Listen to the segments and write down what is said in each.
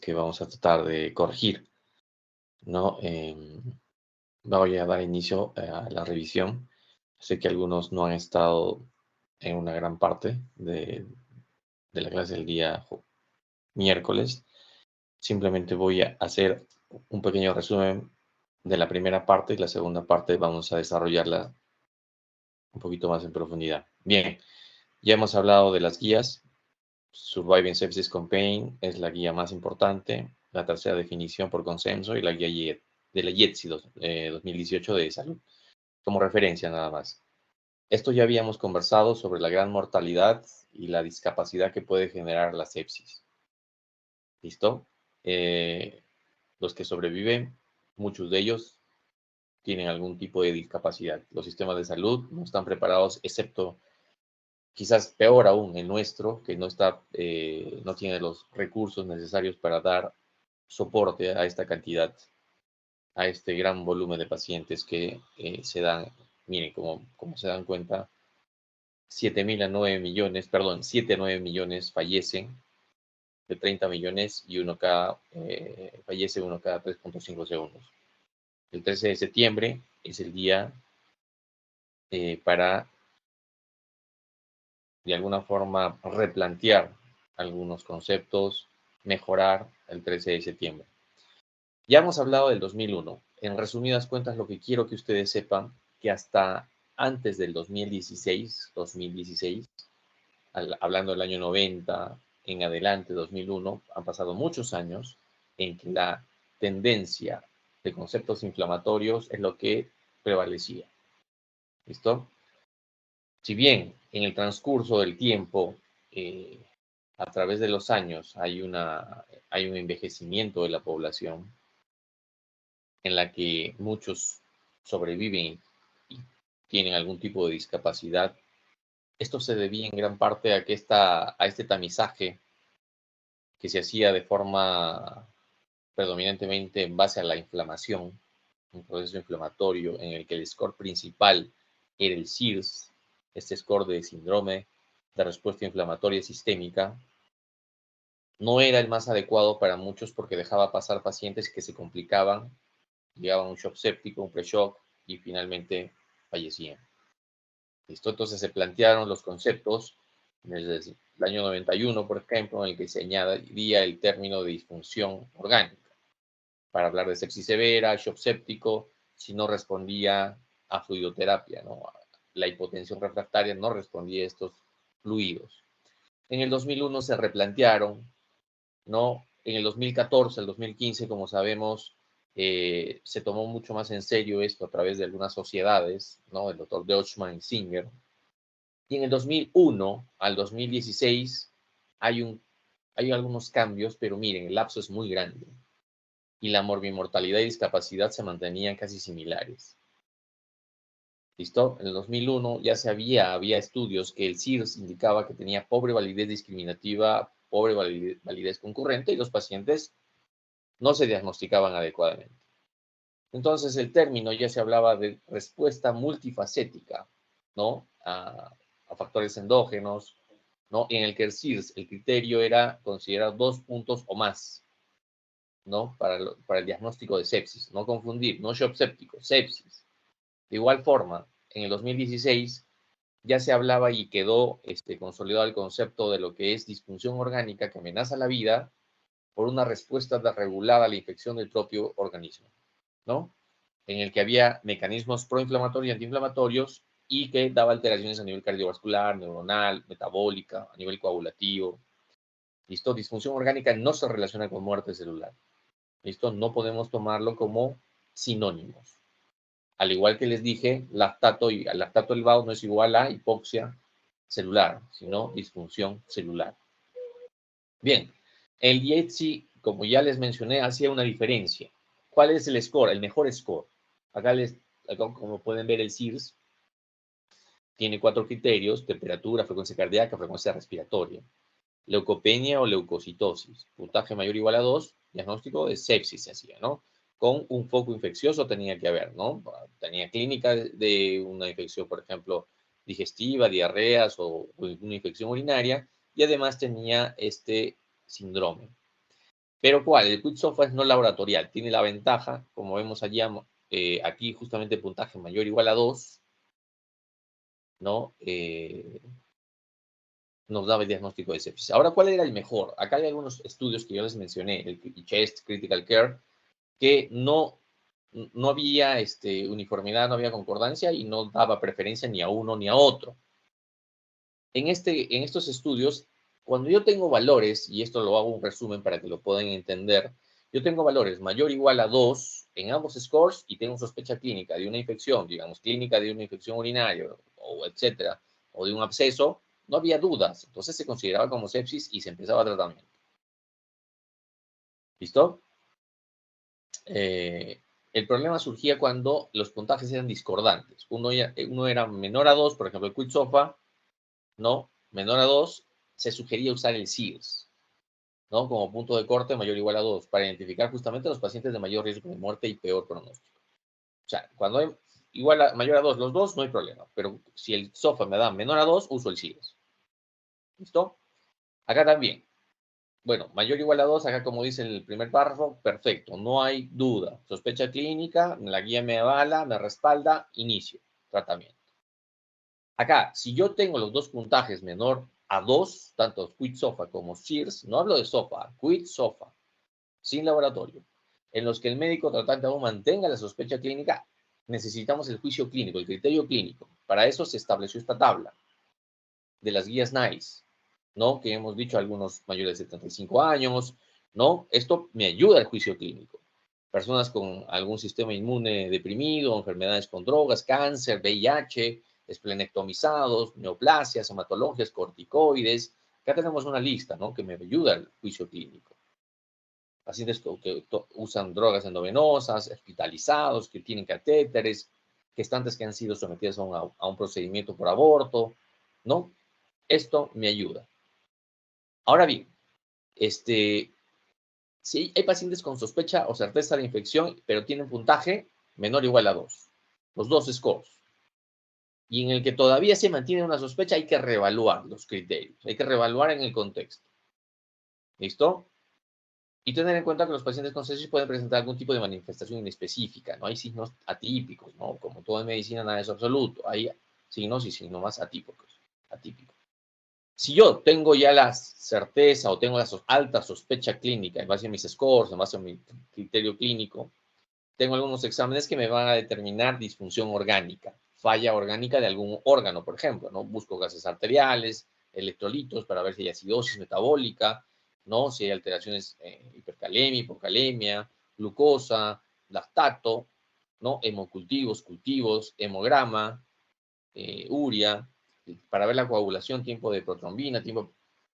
que vamos a tratar de corregir, ¿no? Voy a dar inicio a la revisión. Sé que algunos no han estado en una gran parte de la clase del día miércoles. Simplemente voy a hacer un pequeño resumen de la primera parte y la segunda parte vamos a desarrollarla un poquito más en profundidad. Bien, ya hemos hablado de las guías. Surviving Sepsis Campaign es la guía más importante, la tercera definición por consenso y la guía de la IETSI 2018 de salud, como referencia nada más. Esto ya habíamos conversado sobre la gran mortalidad y la discapacidad que puede generar la sepsis. ¿Listo? Los que sobreviven, muchos de ellos tienen algún tipo de discapacidad. Los sistemas de salud no están preparados, excepto quizás peor aún el nuestro, que no tiene los recursos necesarios para dar soporte a esta cantidad, a este gran volumen de pacientes que se dan. Miren, como se dan cuenta, 7.000 a 9 millones, perdón, 7 a 9 millones fallecen, de 30 millones, y fallece uno cada 3.5 segundos. El 13 de septiembre es el día para, de alguna forma, replantear algunos conceptos, mejorar el 13 de septiembre. Ya hemos hablado del 2001. En resumidas cuentas, lo que quiero que ustedes sepan, que hasta antes del 2016, hablando del año 90 en adelante, 2001, han pasado muchos años en que la tendencia de conceptos inflamatorios es lo que prevalecía. ¿Listo? Si bien en el transcurso del tiempo, a través de los años, hay un envejecimiento de la población en la que muchos sobreviven y tienen algún tipo de discapacidad, esto se debía en gran parte a este tamizaje que se hacía de forma predominantemente en base a la inflamación, un proceso inflamatorio en el que el score principal era el SIRS, este score de síndrome de respuesta inflamatoria sistémica. No era el más adecuado para muchos porque dejaba pasar pacientes que se complicaban, llegaban a un shock séptico, un pre-shock y finalmente fallecían. ¿Listo? Entonces se plantearon los conceptos desde el año 91, por ejemplo, en el que se añadía el término de disfunción orgánica para hablar de sepsis severa, shock séptico, si no respondía a fluidoterapia, ¿no? La hipotensión refractaria no respondía a estos fluidos. En el 2001 se replantearon, ¿no? En el 2014, el 2015, como sabemos, se tomó mucho más en serio esto a través de algunas sociedades, ¿no? El doctor Deutschmann y Singer. Y en el 2001 al 2016 hay algunos cambios, pero miren, el lapso es muy grande y la morbimortalidad y discapacidad se mantenían casi similares. ¿Listo? En el 2001 ya había estudios que el SIRS indicaba que tenía pobre validez discriminativa, pobre validez concurrente y los pacientes no se diagnosticaban adecuadamente. Entonces el término ya se hablaba de respuesta multifacética, ¿no? A factores endógenos, ¿no? En el que el SIRS, el criterio era considerar 2 puntos o más, ¿no? Para el diagnóstico de sepsis. No confundir, no shock séptico, sepsis. De igual forma, en el 2016 ya se hablaba y quedó consolidado el concepto de lo que es disfunción orgánica que amenaza la vida por una respuesta desregulada a la infección del propio organismo, ¿no? En el que había mecanismos proinflamatorios y antiinflamatorios y que daba alteraciones a nivel cardiovascular, neuronal, metabólica, a nivel coagulativo. ¿Listo? Disfunción orgánica no se relaciona con muerte celular. ¿Listo? No podemos tomarlo como sinónimos. Al igual que les dije, lactato elevado no es igual a hipoxia celular, sino disfunción celular. Bien, el IETSI, como ya les mencioné, hacía una diferencia. ¿Cuál es el score? El mejor score. Acá, como pueden ver, el SIRS tiene 4 criterios: temperatura, frecuencia cardíaca, frecuencia respiratoria, leucopenia o leucocitosis, puntaje mayor o igual a 2, diagnóstico de sepsis se hacía, ¿no? Con un foco infeccioso tenía que haber, ¿no? Tenía clínica de una infección, por ejemplo, digestiva, diarreas o una infección urinaria, y además tenía este síndrome. Pero ¿cuál? El Quick SOFA es no laboratorial. Tiene la ventaja, como vemos allí, aquí justamente puntaje mayor o igual a 2, ¿no? Nos daba el diagnóstico de sepsis. Ahora, ¿cuál era el mejor? Acá hay algunos estudios que yo les mencioné, el CHEST, Critical Care, que no había uniformidad, no había concordancia y no daba preferencia ni a uno ni a otro. En estos estudios, cuando yo tengo valores, y esto lo hago un resumen para que lo puedan entender, yo tengo valores mayor o igual a 2 en ambos scores y tengo sospecha clínica de una infección, digamos, clínica de una infección urinaria, o etcétera, o de un absceso, no había dudas. Entonces se consideraba como sepsis y se empezaba tratamiento. ¿Listo? El problema surgía cuando los puntajes eran discordantes. Uno era menor a 2, por ejemplo, el Quick SOFA, ¿no? Menor a 2, se sugería usar el SIRS, ¿no? Como punto de corte mayor o igual a 2, para identificar justamente a los pacientes de mayor riesgo de muerte y peor pronóstico. O sea, cuando hay mayor a 2, los dos, no hay problema. Pero si el SOFA me da menor a 2, uso el SIRS. ¿Listo? Acá también. Bueno, mayor o igual a 2, acá como dice el primer párrafo, perfecto, no hay duda. Sospecha clínica, la guía me avala, me respalda, inicio, tratamiento. Acá, si yo tengo los dos puntajes menor a 2, tanto Quick SOFA como SIRS, no hablo de SOFA, Quick SOFA, sin laboratorio, en los que el médico tratante aún mantenga la sospecha clínica, necesitamos el juicio clínico, el criterio clínico. Para eso se estableció esta tabla de las guías NICE, ¿no? Que hemos dicho algunos mayores de 75 años, ¿no? Esto me ayuda al juicio clínico. Personas con algún sistema inmune deprimido, enfermedades con drogas, cáncer, VIH, esplenectomizados, neoplasias, hematologías, corticoides. Acá tenemos una lista, ¿no? Que me ayuda al juicio clínico. Pacientes que usan drogas endovenosas, hospitalizados, que tienen catéteres, gestantes que han sido sometidas a un procedimiento por aborto, ¿no? Esto me ayuda. Ahora bien, si hay pacientes con sospecha o certeza de infección, pero tienen puntaje menor o igual a 2, los dos scores, y en el que todavía se mantiene una sospecha, hay que reevaluar los criterios, hay que reevaluar en el contexto. ¿Listo? Y tener en cuenta que los pacientes con sepsis pueden presentar algún tipo de manifestación inespecífica, no hay signos atípicos, ¿no? Como todo en medicina, nada es absoluto, hay signos y signos atípicos. Si yo tengo ya la certeza o tengo la alta sospecha clínica en base a mis scores, en base a mi criterio clínico, tengo algunos exámenes que me van a determinar disfunción orgánica, falla orgánica de algún órgano, por ejemplo, ¿no? Busco gases arteriales, electrolitos para ver si hay acidosis metabólica, ¿no? Si hay alteraciones, hipercalemia, hipocalemia, glucosa, lactato, ¿no? Hemocultivos, cultivos, hemograma, urea, para ver la coagulación, tiempo de protrombina, tiempo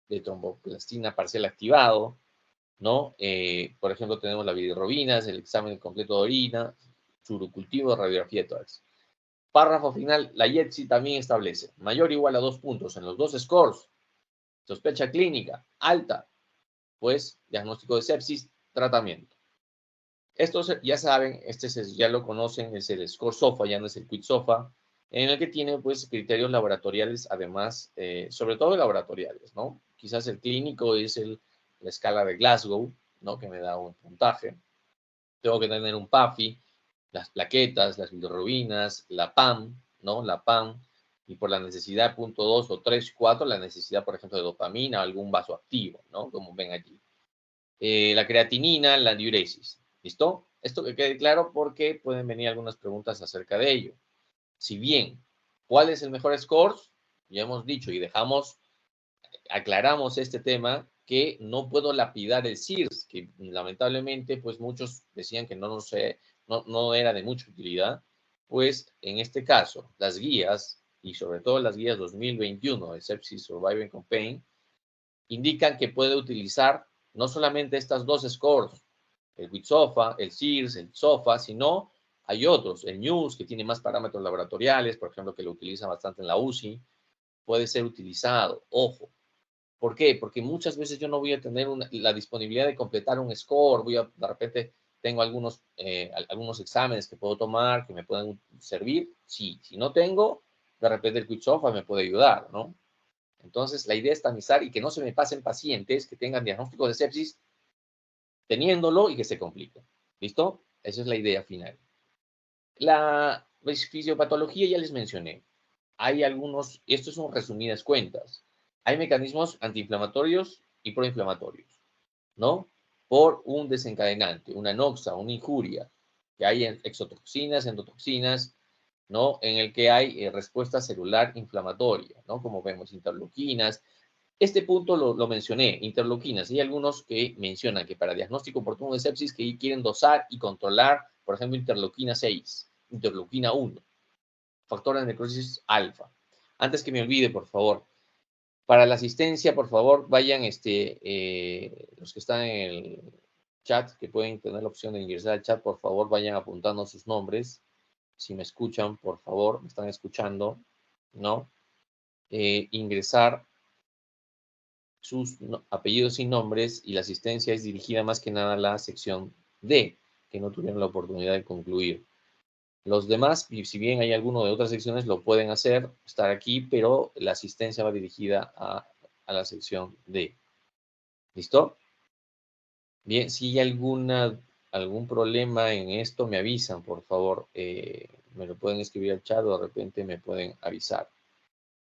de tromboplastina parcial activado, ¿no? Por ejemplo, tenemos la bilirrubinas, el examen completo de orina, surocultivo, radiografía de tórax. Párrafo final, la IETSI también establece mayor o igual a 2 puntos en los dos scores, sospecha clínica alta, pues diagnóstico de sepsis, tratamiento. Estos ya saben, ya lo conocen, es el score SOFA, ya no es el Quick SOFA, en el que tiene pues criterios laboratoriales, además, sobre todo laboratoriales, ¿no? Quizás el clínico es la escala de Glasgow, ¿no? Que me da un puntaje. Tengo que tener un PAFI, las plaquetas, las bilirrubinas, la PAM, ¿no? La PAM, y por la necesidad punto 2 o 3, 4, la necesidad, por ejemplo, de dopamina o algún vasoactivo, ¿no? Como ven allí. La creatinina, la diuresis. ¿Listo? Esto que quede claro porque pueden venir algunas preguntas acerca de ello. Si bien, ¿cuál es el mejor score? Ya hemos dicho y aclaramos este tema, que no puedo lapidar el SIRS, que lamentablemente pues muchos decían que no era de mucha utilidad, pues en este caso las guías, y sobre todo las guías 2021 de Sepsis Surviving con Pain, indican que puede utilizar no solamente estas dos scores, el WITSOFA, el SIRS, el SOFA, sino hay otros, el NEWS, que tiene más parámetros laboratoriales, por ejemplo, que lo utiliza bastante en la UCI, puede ser utilizado. Ojo, ¿por qué? Porque muchas veces yo no voy a tener la disponibilidad de completar un score, de repente tengo algunos exámenes que puedo tomar, que me pueden servir. Sí, si no tengo, de repente el WITSOFA me puede ayudar, ¿no? Entonces, la idea es tamizar y que no se me pasen pacientes que tengan diagnóstico de sepsis teniéndolo y que se complique. ¿Listo? Esa es la idea final. La fisiopatología ya les mencioné. Hay algunos, esto son resumidas cuentas. Hay mecanismos antiinflamatorios y proinflamatorios, ¿no? Por un desencadenante, una noxa, una injuria, que hay exotoxinas, endotoxinas, ¿no? En el que hay respuesta celular inflamatoria, ¿no? Como vemos, interleuquinas. Este punto lo mencioné, interleuquinas. Hay algunos que mencionan que para diagnóstico oportuno de sepsis que quieren dosar y controlar, por ejemplo, interleuquina 6, interleuquina 1, factor de necrosis alfa. Antes que me olvide, por favor, para la asistencia, por favor, vayan los que están en el chat, que pueden tener la opción de ingresar al chat, por favor, vayan apuntando sus nombres. Si me escuchan, por favor, me están escuchando, ¿no? Ingresar sus apellidos y nombres, y la asistencia es dirigida más que nada a la sección D, que no tuvieron la oportunidad de concluir. Los demás, si bien hay alguno de otras secciones, lo pueden hacer, estar aquí, pero la asistencia va dirigida a la sección D. ¿Listo? Bien, si hay algún problema en esto, me avisan, por favor. Me lo pueden escribir al chat o de repente me pueden avisar.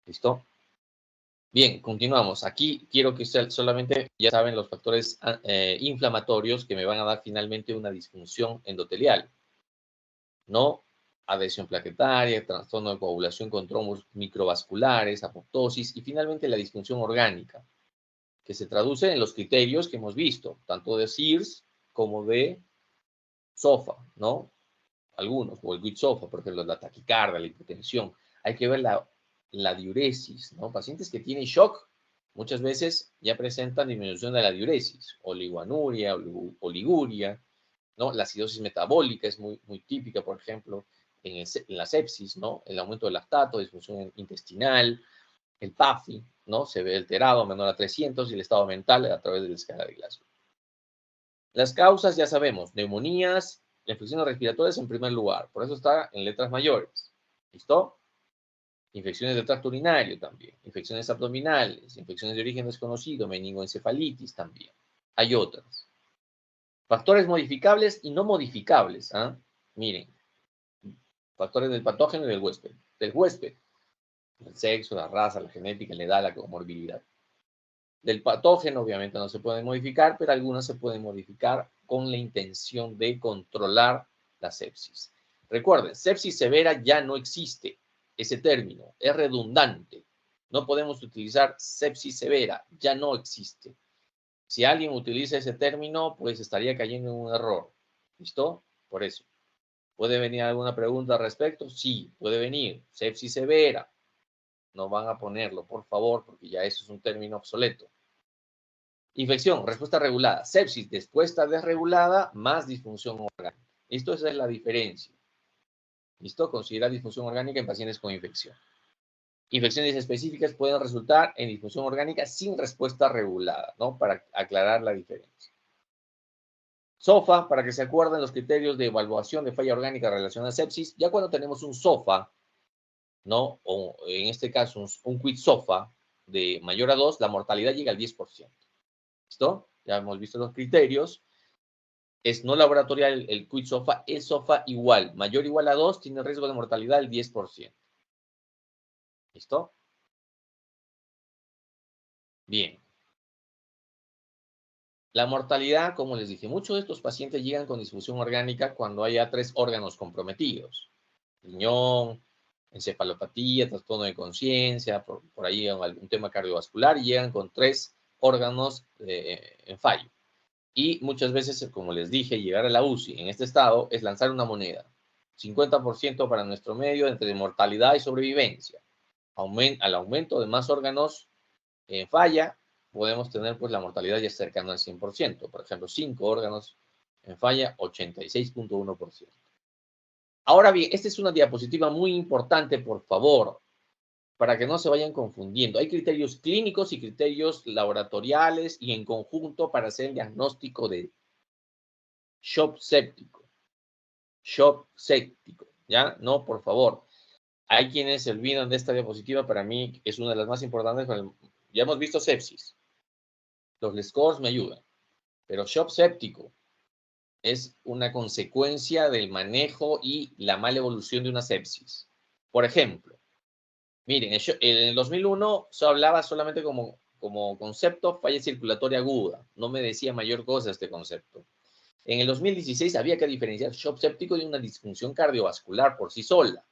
¿Listo? Bien, continuamos. Aquí quiero que solamente, ya saben, los factores inflamatorios que me van a dar finalmente una disfunción endotelial, ¿no? Adhesión plaquetaria, trastorno de coagulación con trombos microvasculares, apoptosis y finalmente la disfunción orgánica, que se traduce en los criterios que hemos visto, tanto de Sears como de SOFA, ¿no? Algunos, o el WIT-SOFA, por ejemplo, la taquicardia, la hipotensión. Hay que ver la diuresis, ¿no? Pacientes que tienen shock muchas veces ya presentan disminución de la diuresis, oligoanuria, oliguria, ¿no? La acidosis metabólica es muy, muy típica, por ejemplo, en la sepsis, ¿no? El aumento del lactato, disfunción intestinal, el PAFI, ¿no? Se ve alterado, menor a 300, y el estado mental a través de la escala de Glasgow. Las causas ya sabemos, neumonías, infecciones respiratorias en primer lugar, por eso está en letras mayores. ¿Listo? Infecciones del tracto urinario también, infecciones abdominales, infecciones de origen desconocido, meningoencefalitis también. Hay otras. Factores modificables y no modificables. ¿Ah? Miren, factores del patógeno y del huésped. Del huésped, el sexo, la raza, la genética, la edad, la comorbilidad. Del patógeno, obviamente, no se pueden modificar, pero algunas se pueden modificar con la intención de controlar la sepsis. Recuerden, sepsis severa ya no existe. Ese término es redundante. No podemos utilizar sepsis severa, ya no existe. Si alguien utiliza ese término, pues estaría cayendo en un error. ¿Listo? Por eso. ¿Puede venir alguna pregunta al respecto? Sí, puede venir. Sepsis severa. No van a ponerlo, por favor, porque ya eso es un término obsoleto. Infección, respuesta regulada. Sepsis, respuesta desregulada más disfunción orgánica. Esto es la diferencia. ¿Listo? Considera disfunción orgánica en pacientes con infección. Infecciones específicas pueden resultar en disfunción orgánica sin respuesta regulada, ¿no? Para aclarar la diferencia. SOFA, para que se acuerden los criterios de evaluación de falla orgánica relacionada a sepsis, ya cuando tenemos un SOFA, ¿no? O en este caso un QID SOFA de mayor a 2, la mortalidad llega al 10%. ¿Listo? Ya hemos visto los criterios. Es no laboratorial el QID SOFA, es SOFA igual, mayor o igual a 2, tiene riesgo de mortalidad del 10%. ¿Listo? Bien. La mortalidad, como les dije, muchos de estos pacientes llegan con disfunción orgánica cuando haya 3 órganos comprometidos. Riñón, encefalopatía, trastorno de conciencia, por ahí algún tema cardiovascular, y llegan con 3 órganos en fallo. Y muchas veces, como les dije, llegar a la UCI en este estado es lanzar una moneda. 50% para nuestro medio entre mortalidad y sobrevivencia. Al aumento de más órganos en falla, podemos tener pues la mortalidad ya cercana al 100%. Por ejemplo, 5 órganos en falla, 86.1%. Ahora bien, esta es una diapositiva muy importante, por favor, para que no se vayan confundiendo. Hay criterios clínicos y criterios laboratoriales y en conjunto para hacer el diagnóstico de shock séptico. Shock séptico, ¿ya? No, por favor. Hay quienes se olvidan de esta diapositiva, para mí es una de las más importantes. Ya hemos visto sepsis. Los scores me ayudan. Pero shock séptico es una consecuencia del manejo y la mala evolución de una sepsis. Por ejemplo, miren, en el 2001 se hablaba solamente como concepto falla circulatoria aguda. No me decía mayor cosa este concepto. En el 2016 había que diferenciar shock séptico de una disfunción cardiovascular por sí sola,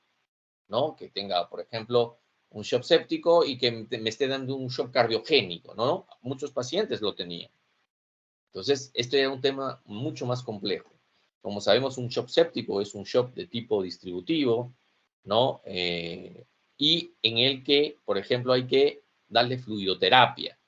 ¿no? Que tenga, por ejemplo, un shock séptico y que me esté dando un shock cardiogénico, ¿no? Muchos pacientes lo tenían. Entonces, esto era un tema mucho más complejo. Como sabemos, un shock séptico es un shock de tipo distributivo, ¿no? Y en el que, por ejemplo, hay que darle fluidoterapia.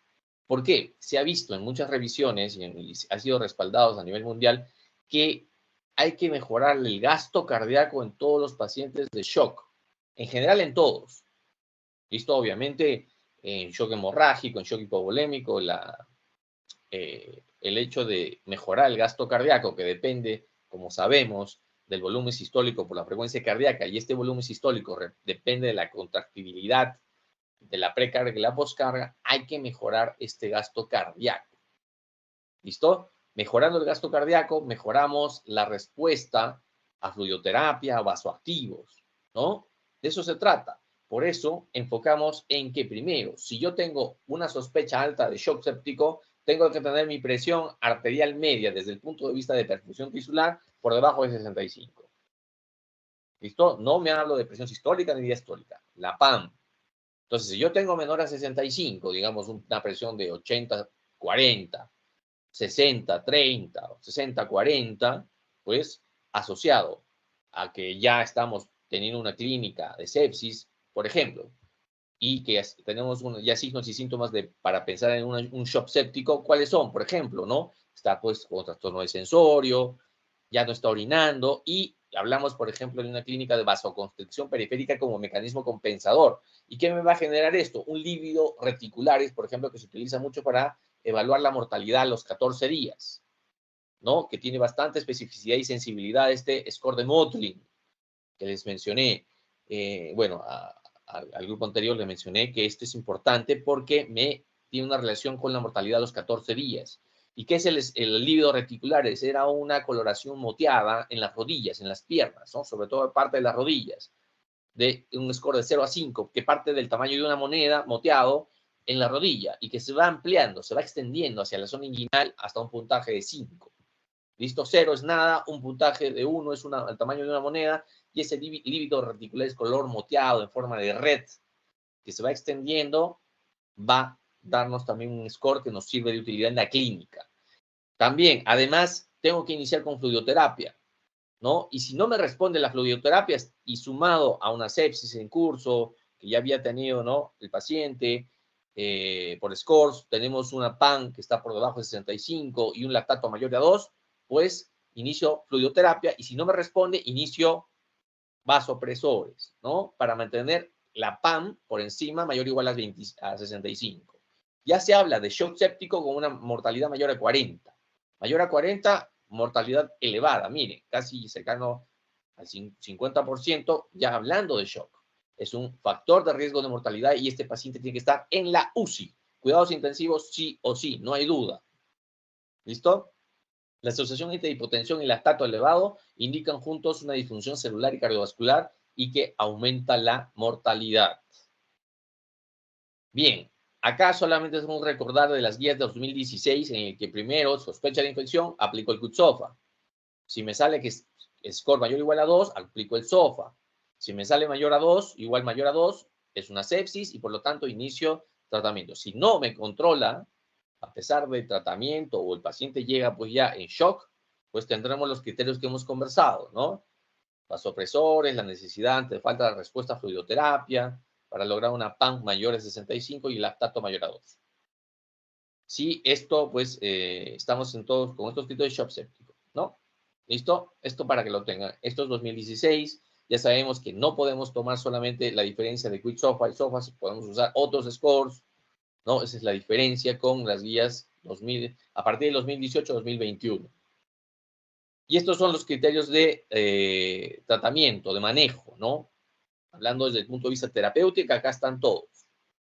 ¿Por qué? Se ha visto en muchas revisiones y ha sido respaldados a nivel mundial que hay que mejorar el gasto cardíaco en todos los pacientes de shock, en general en todos. Listo, obviamente, en shock hemorrágico, en shock hipovolémico, el hecho de mejorar el gasto cardíaco, que depende, como sabemos, del volumen sistólico por la frecuencia cardíaca, y este volumen sistólico depende de la contractibilidad de la precarga y la poscarga, hay que mejorar este gasto cardíaco. ¿Listo? Mejorando el gasto cardíaco, mejoramos la respuesta a fluidoterapia, a vasoactivos, ¿no? De eso se trata. Por eso enfocamos en que primero, si yo tengo una sospecha alta de shock séptico, tengo que tener mi presión arterial media desde el punto de vista de perfusión tisular por debajo de 65. ¿Listo? No me hablo de presión sistólica ni diastólica, la PAM. Entonces, si yo tengo menor a 65, digamos una presión de 80-40, 60-30 o 60-40, pues asociado a que ya estamos teniendo una clínica de sepsis, por ejemplo, y que tenemos ya signos y síntomas para pensar en un shock séptico, ¿cuáles son? Por ejemplo, ¿no? Está pues con trastorno de sensorio, ya no está orinando y hablamos, por ejemplo, de una clínica de vasoconstricción periférica como mecanismo compensador. ¿Y qué me va a generar esto? Un lívido reticularis, por ejemplo, que se utiliza mucho para evaluar la mortalidad a los 14 días, ¿no? Que tiene bastante especificidad y sensibilidad este score de Motley que les mencioné. Bueno, al grupo anterior le mencioné que esto es importante porque tiene una relación con la mortalidad a los 14 días. ¿Y qué es el lívido reticular? Era una coloración moteada en las rodillas, en las piernas, ¿no? Sobre todo parte de las rodillas, de un score de 0 a 5, que parte del tamaño de una moneda moteado en la rodilla y que se va ampliando, se va extendiendo hacia la zona inguinal hasta un puntaje de 5. ¿Listo? 0 es nada, un puntaje de 1 es el tamaño de una moneda y ese lívido reticular es color moteado en forma de red que se va extendiendo, va a darnos también un score que nos sirve de utilidad en la clínica. También, además, tengo que iniciar con fluidoterapia, ¿no? Y si no me responde la fluidoterapia y sumado a una sepsis en curso que ya había tenido, ¿no? El paciente, por scores, tenemos una PAN que está por debajo de 65 y un lactato mayor de 2, pues inicio fluidoterapia y si no me responde, inicio vasopresores, ¿no? Para mantener la PAM por encima mayor o igual a 65. Ya se habla de shock séptico con una mortalidad mayor a 40. Mayor a 40, mortalidad elevada, miren, casi cercano al 50%, ya hablando de shock. Es un factor de riesgo de mortalidad y este paciente tiene que estar en la UCI. Cuidados intensivos sí o sí, no hay duda. ¿Listo? La asociación entre hipotensión y lactato elevado indican juntos una disfunción celular y cardiovascular y que aumenta la mortalidad. Bien, acá solamente es un recordar de las guías de 2016 en el que primero sospecha de infección, aplico el CUT-SOFA. Si me sale que es score mayor o igual a 2, aplico el SOFA. Si me sale mayor a 2, igual mayor a 2, es una sepsis y por lo tanto inicio tratamiento. Si no me controla, a pesar del tratamiento o el paciente llega pues ya en shock, pues tendremos los criterios que hemos conversado, ¿no? Vasopresores, la necesidad ante falta de respuesta a fluidoterapia para lograr una PAN mayor a 65 y el lactato mayor a 2. Sí, esto pues estamos en todos con estos criterios de shock séptico, ¿no? ¿Listo? Esto para que lo tengan. Esto es 2016. Ya sabemos que no podemos tomar solamente la diferencia de Quick SOFA y SOFA, podemos usar otros scores, ¿no? Esa es la diferencia con las guías 2000, a partir del 2018-2021. Y estos son los criterios de tratamiento, de manejo, ¿no? Hablando desde el punto de vista terapéutico, acá están todos.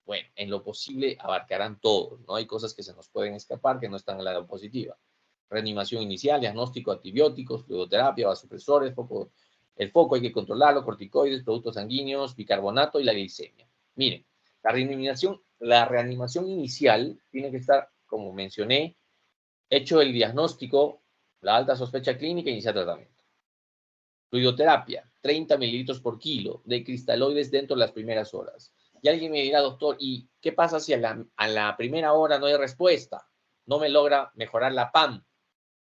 Bueno, en lo posible abarcarán todos, ¿no? Hay cosas que se nos pueden escapar que no están en la diapositiva. Reanimación inicial, diagnóstico, antibióticos, fluidoterapia, vasopresores, el foco hay que controlarlo, corticoides, productos sanguíneos, bicarbonato y la glicemia. Miren, la reanimación inicial tiene que estar, como mencioné, hecho el diagnóstico, la alta sospecha clínica, iniciar tratamiento. Fluidoterapia, 30 mililitros por kilo de cristaloides dentro de las primeras horas. Y alguien me dirá, doctor, ¿y qué pasa si a la primera hora no hay respuesta? No me logra mejorar la PAM,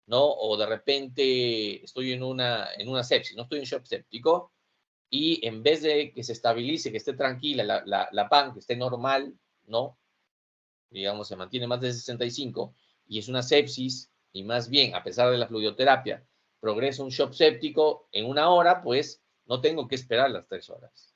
¿no? O de repente estoy en una sepsis, no estoy en shock séptico, y en vez de que se estabilice, que esté tranquila la PAM, que esté normal, ¿no? Digamos, se mantiene más de 65, y es una sepsis, y más bien, a pesar de la fluidoterapia, progresa un shock séptico en una hora, pues no tengo que esperar las 3 horas.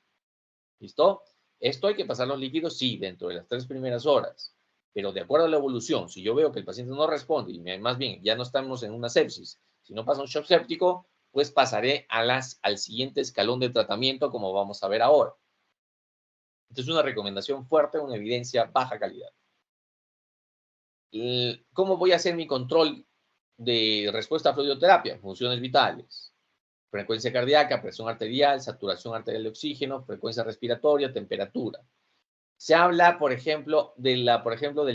¿Listo? Esto hay que pasar los líquidos, sí, dentro de las 3 primeras horas, pero de acuerdo a la evolución, si yo veo que el paciente no responde, y más bien ya no estamos en una sepsis, si no pasa un shock séptico, pues pasaré al siguiente escalón de tratamiento, como vamos a ver ahora. Entonces, una recomendación fuerte, una evidencia baja calidad. ¿Cómo voy a hacer mi control de respuesta a fluidoterapia? Funciones vitales. Frecuencia cardíaca, presión arterial, saturación arterial de oxígeno, frecuencia respiratoria, temperatura. Se habla, por ejemplo, del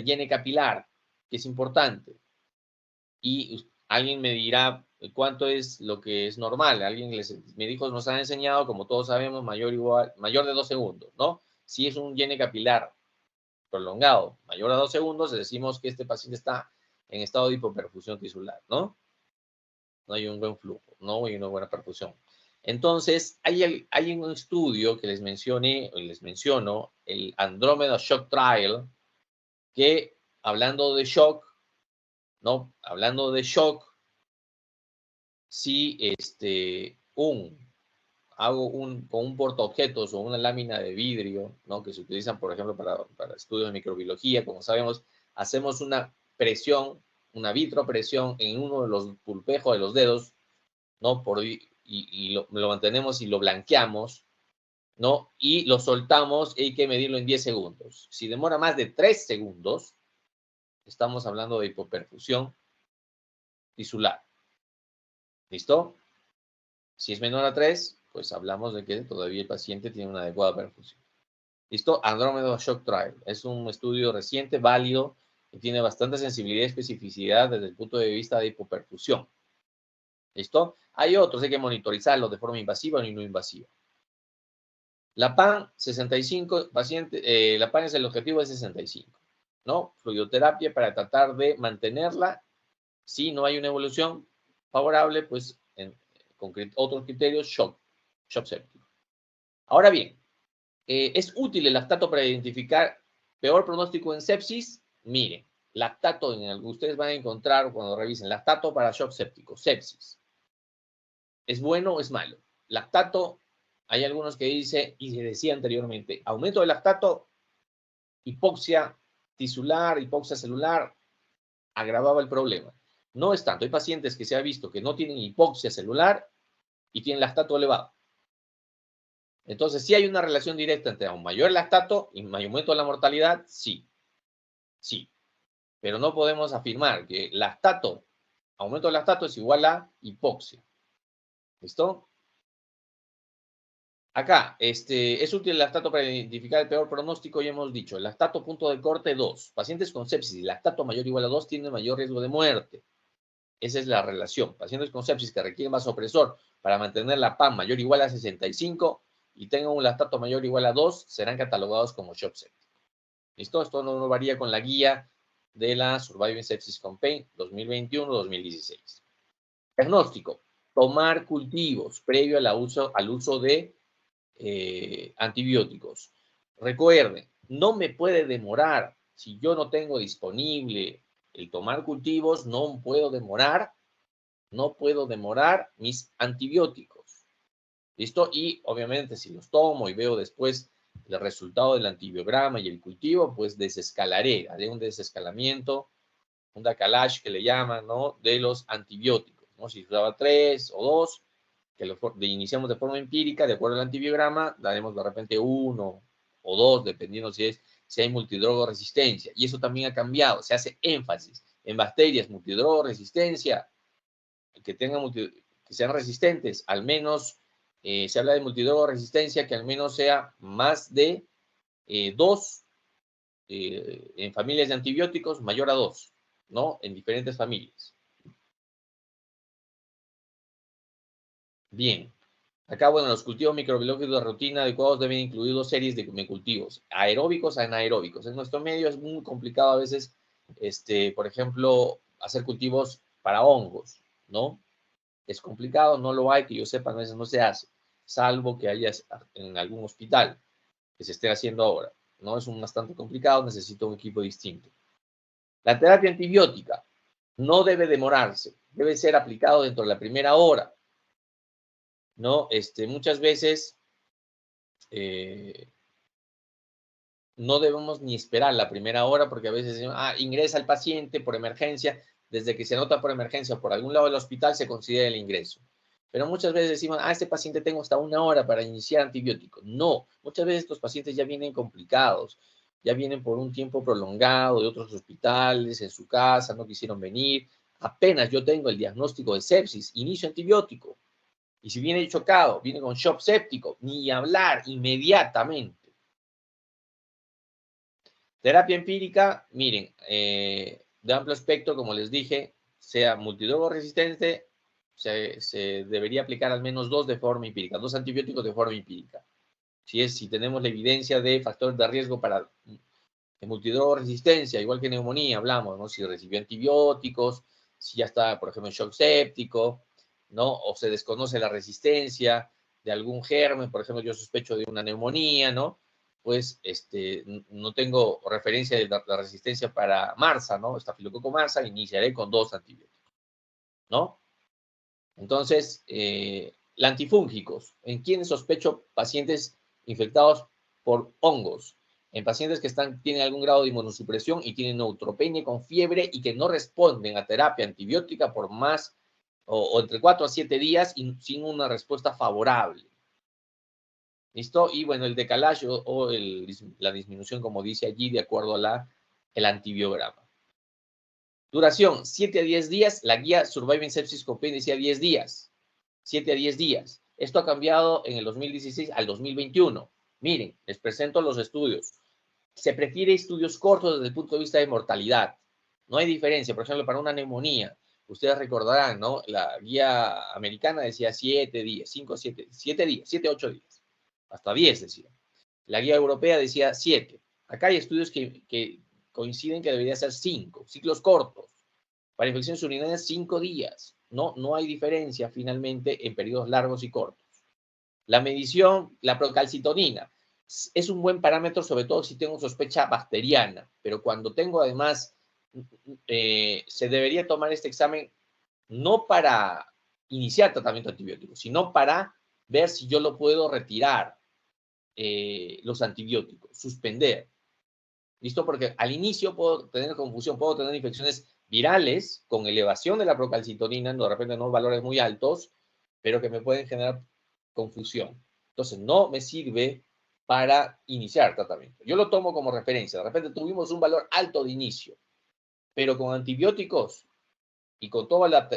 llene capilar, que es importante. Y alguien me dirá cuánto es lo que es normal. Alguien me dijo, nos han enseñado, como todos sabemos, mayor de 2 segundos, ¿no? Si es un llene capilar prolongado, mayor a 2 segundos, decimos que este paciente está en estado de hipoperfusión tisular, ¿no? No hay un buen flujo, no hay una buena perfusión. Entonces, hay un estudio que les menciono, el Andromeda Shock Trial, que hablando de shock, ¿no? Hablando de shock, si con un portaobjetos o una lámina de vidrio, ¿no? Que se utilizan, por ejemplo, para estudios de microbiología, como sabemos, hacemos una presión, una vitropresión en uno de los pulpejos de los dedos, ¿no? Y lo mantenemos y lo blanqueamos, ¿no? Y lo soltamos, y hay que medirlo en 10 segundos. Si demora más de 3 segundos, estamos hablando de hipoperfusión tisular. ¿Listo? Si es menor a 3, pues hablamos de que todavía el paciente tiene una adecuada perfusión. ¿Listo? Andromeda Shock Trial. Es un estudio reciente, válido, que tiene bastante sensibilidad y especificidad desde el punto de vista de hipoperfusión. ¿Listo? Hay otros, hay que monitorizarlos de forma invasiva o no invasiva. La PAN 65, la PAN es el objetivo de 65, ¿no? Fluidoterapia para tratar de mantenerla. Si no hay una evolución favorable, pues con otros criterios, shock séptico. Ahora bien, ¿es útil el lactato para identificar peor pronóstico en sepsis? Miren, lactato ustedes van a encontrar cuando revisen lactato para shock séptico, sepsis. ¿Es bueno o es malo? Lactato, hay algunos que dicen, y se decía anteriormente, aumento de lactato, hipoxia tisular, hipoxia celular, agravaba el problema. No es tanto. Hay pacientes que se ha visto que no tienen hipoxia celular y tienen lactato elevado. Entonces, ¿sí hay una relación directa entre un mayor lactato y un aumento de la mortalidad? Sí. Sí. Pero no podemos afirmar que aumento de lactato es igual a hipoxia. ¿Listo? Acá, es útil el lactato para identificar el peor pronóstico, ya hemos dicho. El lactato punto de corte 2. Pacientes con sepsis y lactato mayor o igual a 2 tienen mayor riesgo de muerte. Esa es la relación. Pacientes con sepsis que requieren vasopresor para mantener la PAM mayor o igual a 65 y tengan un lactato mayor o igual a 2 serán catalogados como shock séptico. ¿Listo? Esto no varía con la guía de la Surviving Sepsis Campaign 2021-2016. Diagnóstico. Tomar cultivos previo al uso de antibióticos. Recuerden, no me puede demorar. Si yo no tengo disponible el tomar cultivos, no puedo demorar mis antibióticos. ¿Listo? Y obviamente si los tomo y veo después el resultado del antibiograma y el cultivo, pues desescalaré, haré un desescalamiento, un decalage que le llaman, ¿no? De los antibióticos, ¿no? Si usaba 3 o 2, que iniciamos de forma empírica, de acuerdo al antibiograma, daremos de repente 1 o 2, dependiendo si hay multidrogo resistencia. Y eso también ha cambiado, se hace énfasis en bacterias, multidrogresistencia, que sean resistentes, al menos se habla de multidrogresistencia que al menos sea más de 2 en familias de antibióticos, mayor a 2, ¿no? En diferentes familias. Bien. Acá, bueno, los cultivos microbiológicos de rutina adecuados deben incluir 2 series de cultivos, aeróbicos a anaeróbicos. En nuestro medio es muy complicado a veces, por ejemplo, hacer cultivos para hongos, ¿no? Es complicado, no lo hay, que yo sepa, a veces no se hace, salvo que haya en algún hospital que se esté haciendo ahora, ¿no? Es bastante complicado, necesita un equipo distinto. La terapia antibiótica no debe demorarse, debe ser aplicado dentro de la primera hora, ¿no? Muchas veces no debemos ni esperar la primera hora porque a veces ingresa el paciente por emergencia, desde que se anota por emergencia por algún lado del hospital se considera el ingreso. Pero muchas veces decimos, este paciente tengo hasta 1 hora para iniciar antibiótico. No, muchas veces estos pacientes ya vienen complicados, ya vienen por un tiempo prolongado de otros hospitales, en su casa, no quisieron venir. Apenas yo tengo el diagnóstico de sepsis, inicio antibiótico. Y si viene chocado, viene con shock séptico, ni hablar inmediatamente. Terapia empírica, miren, de amplio espectro, como les dije, sea multidrogo resistente, se debería aplicar al menos 2 de forma empírica, 2 antibióticos de forma empírica. Si tenemos la evidencia de factores de riesgo para multidrogo resistencia, igual que neumonía, hablamos, ¿no? Si recibió antibióticos, si ya está, por ejemplo, en shock séptico, ¿no? O se desconoce la resistencia de algún germen, por ejemplo, yo sospecho de una neumonía, ¿no? Pues no tengo referencia de la resistencia para MRSA, ¿no? Estafilococo MRSA, iniciaré con 2 antibióticos, ¿no? Entonces, antifúngicos, ¿en quiénes sospecho pacientes infectados por hongos? En pacientes que tienen algún grado de inmunosupresión y tienen neutropenia con fiebre y que no responden a terapia antibiótica por más o entre 4 a 7 días y sin una respuesta favorable. ¿Listo? Y bueno, el decalaje o la disminución, como dice allí, de acuerdo a el antibiograma. Duración, 7 a 10 días. La guía Surviving Sepsis Copay decía 10 días. 7 a 10 días. Esto ha cambiado en el 2016 al 2021. Miren, les presento los estudios. Se prefiere estudios cortos desde el punto de vista de mortalidad. No hay diferencia. Por ejemplo, para una neumonía, ustedes recordarán, ¿no? La guía americana decía 7 días, 5, 7 días, 7, 8 días. Hasta 10 decía. La guía europea decía 7. Acá hay estudios que coinciden que debería ser 5, ciclos cortos. Para infecciones urinarias, 5 días. No hay diferencia finalmente en periodos largos y cortos. La medición, la procalcitonina, es un buen parámetro, sobre todo si tengo sospecha bacteriana, pero cuando tengo además, se debería tomar este examen no para iniciar tratamiento antibiótico, sino para ver si yo lo puedo retirar, los antibióticos, suspender. ¿Listo? Porque al inicio puedo tener confusión, puedo tener infecciones virales con elevación de la procalcitonina, de repente no valores muy altos, pero que me pueden generar confusión. Entonces, no me sirve para iniciar tratamiento. Yo lo tomo como referencia. De repente tuvimos un valor alto de inicio, pero con antibióticos y con toda la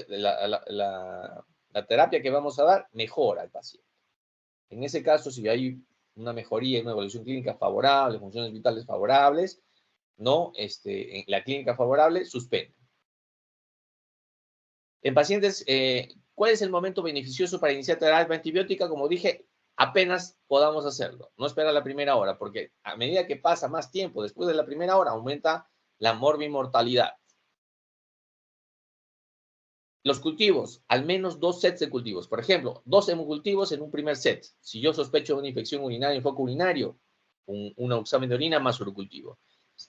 terapia que vamos a dar, mejora el paciente. En ese caso, si hay una mejoría, una evolución clínica favorable, funciones vitales favorables, ¿no? En la clínica favorable, suspende. En pacientes, ¿cuál es el momento beneficioso para iniciar terapia antibiótica? Como dije, apenas podamos hacerlo. No espera la primera hora, porque a medida que pasa más tiempo después de la primera hora, aumenta la morbimortalidad. Los cultivos, al menos 2 sets de cultivos. Por ejemplo, 2 hemocultivos en un primer set. Si yo sospecho de una infección urinaria en foco urinario, un examen de orina más urocultivo.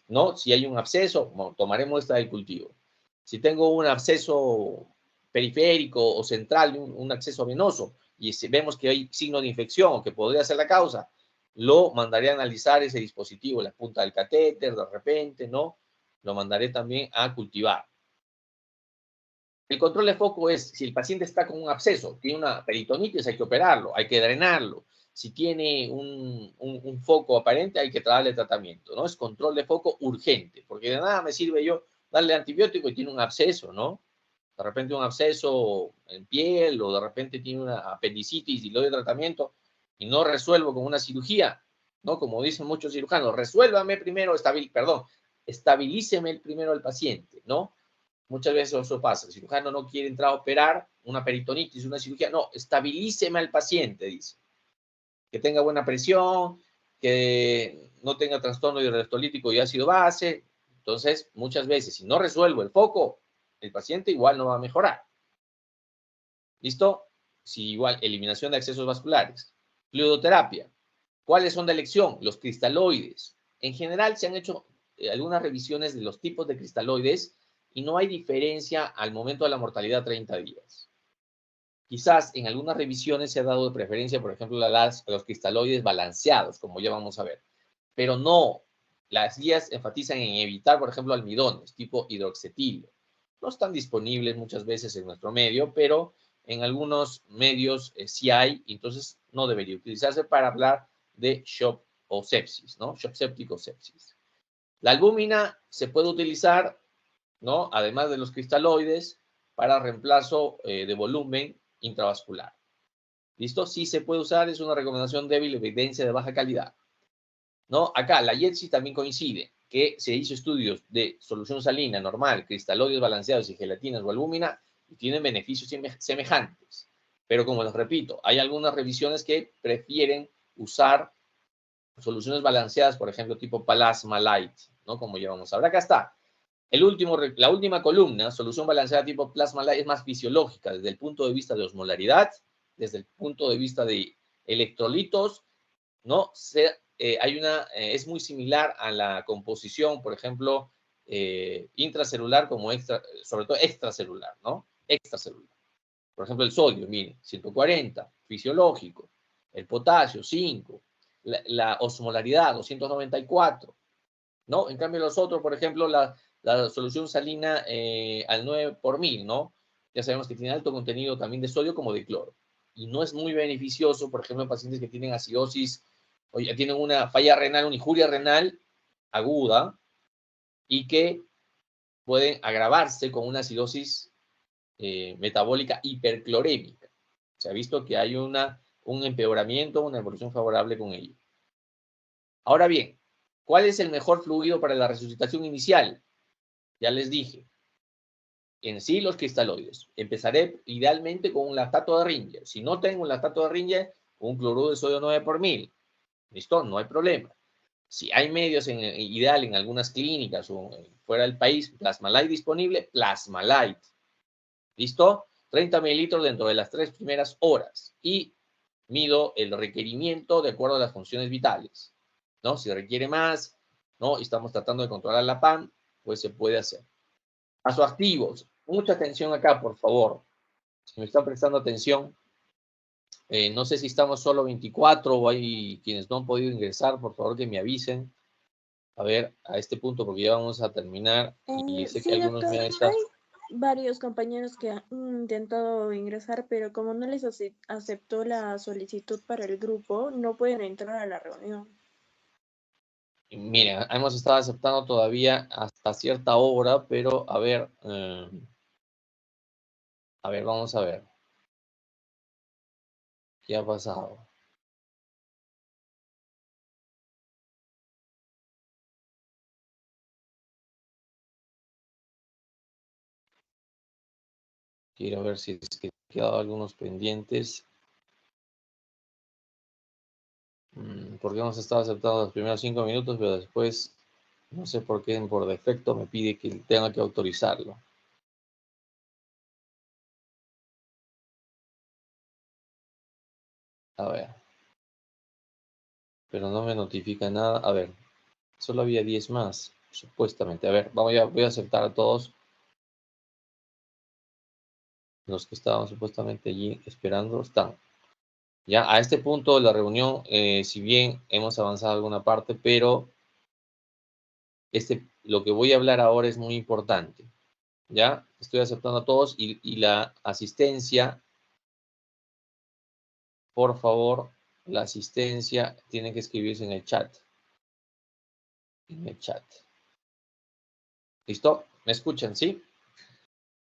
¿No? Si hay un absceso, bueno, tomaré muestra del cultivo. Si tengo un absceso periférico o central, un acceso venoso, y si vemos que hay signo de infección o que podría ser la causa, lo mandaré a analizar ese dispositivo, la punta del catéter, de repente, ¿no? Lo mandaré también a cultivar. El control de foco es, si el paciente está con un absceso, tiene una peritonitis, hay que operarlo, hay que drenarlo. Si tiene un foco aparente, hay que darle tratamiento, ¿no? Es control de foco urgente, porque de nada me sirve yo darle antibiótico y tiene un absceso, ¿no? De repente un absceso en piel o de repente tiene una apendicitis y le doy tratamiento y no resuelvo con una cirugía, ¿no? Como dicen muchos cirujanos, resuélvame primero, estabilíceme primero al paciente, ¿no? Muchas veces eso pasa, el cirujano no quiere entrar a operar una peritonitis, una cirugía, no, estabilíceme al paciente, dice. Que tenga buena presión, que no tenga trastorno hidroelectrolítico y ácido base. Entonces, muchas veces, si no resuelvo el foco, el paciente igual no va a mejorar. ¿Listo? Si igual, eliminación de accesos vasculares. Fluidoterapia. ¿Cuáles son de elección? Los cristaloides. En general se han hecho algunas revisiones de los tipos de cristaloides y no hay diferencia al momento de la mortalidad 30 días. Quizás en algunas revisiones se ha dado de preferencia, por ejemplo, a los cristaloides balanceados, como ya vamos a ver. Pero no, las guías enfatizan en evitar, por ejemplo, almidones tipo hidroxetilio. No están disponibles muchas veces en nuestro medio, pero en algunos medios sí hay, entonces no debería utilizarse para hablar de shock o sepsis, ¿no? Shock séptico o sepsis. La albúmina se puede utilizar, ¿no? Además de los cristaloides, para reemplazo de volumen intravascular. ¿Listo? Sí se puede usar, es una recomendación débil, evidencia de baja calidad. ¿No? Acá la IETSI también coincide que se hizo estudios de solución salina normal, cristaloides balanceados y gelatinas o albúmina y tienen beneficios semejantes. Pero como les repito, hay algunas revisiones que prefieren usar soluciones balanceadas, por ejemplo, tipo Plasma Light, ¿no? Como ya vamos a ver. Acá está. La última columna, solución balanceada tipo Plasma Light, es más fisiológica desde el punto de vista de osmolaridad, desde el punto de vista de electrolitos, ¿no? Es muy similar a la composición, por ejemplo, intracelular como sobre todo extracelular, ¿no? Extracelular. Por ejemplo, el sodio, miren, 140, fisiológico. El potasio, 5. La osmolaridad, 294, ¿no? En cambio, los otros, por ejemplo, la solución salina al 9 por 1000, ¿no? Ya sabemos que tiene alto contenido también de sodio como de cloro. Y no es muy beneficioso, por ejemplo, en pacientes que tienen acidosis o ya tienen una falla renal, una injuria renal aguda y que pueden agravarse con una acidosis metabólica hiperclorémica. Se ha visto que hay un empeoramiento, una evolución favorable con ello. Ahora bien, ¿cuál es el mejor fluido para la resucitación inicial? Ya les dije, en sí los cristaloides. Empezaré idealmente con un lactato de Ringer. Si no tengo un lactato de Ringer, un cloruro de sodio 9 por 1000. ¿Listo? No hay problema. Si hay medios ideal en algunas clínicas o fuera del país, Plasma Light disponible, Plasma Light. ¿Listo? 30 mililitros dentro de las 3 primeras horas. Y mido el requerimiento de acuerdo a las funciones vitales. ¿No? Si requiere más, ¿no? Y estamos tratando de controlar la PAN, pues se puede hacer. Vasoactivos. Mucha atención acá, por favor. Si me están prestando atención, no sé si estamos solo 24 o hay quienes no han podido ingresar, por favor que me avisen. A ver, a este punto, porque ya vamos a terminar. Y sé que Sí, algunos doctor, me han estado... hay varios compañeros que han intentado ingresar, pero como no les aceptó la solicitud para el grupo, no pueden entrar a la reunión. Miren, hemos estado aceptando todavía hasta cierta hora, pero a ver, vamos a ver. ¿Qué ha pasado? Quiero ver si es que han quedado algunos pendientes. Porque hemos estado aceptando los primeros 5 minutos, pero después, no sé por qué, por defecto me pide que tenga que autorizarlo. A ver. Pero no me notifica nada. A ver, solo había 10 más, supuestamente. A ver, voy a aceptar a todos los que estaban supuestamente allí esperando. Están. Ya a este punto de la reunión, si bien hemos avanzado alguna parte, pero lo que voy a hablar ahora es muy importante. Ya estoy aceptando a todos y la asistencia, por favor, la asistencia tiene que escribirse en el chat. En el chat. ¿Listo? ¿Me escuchan, sí?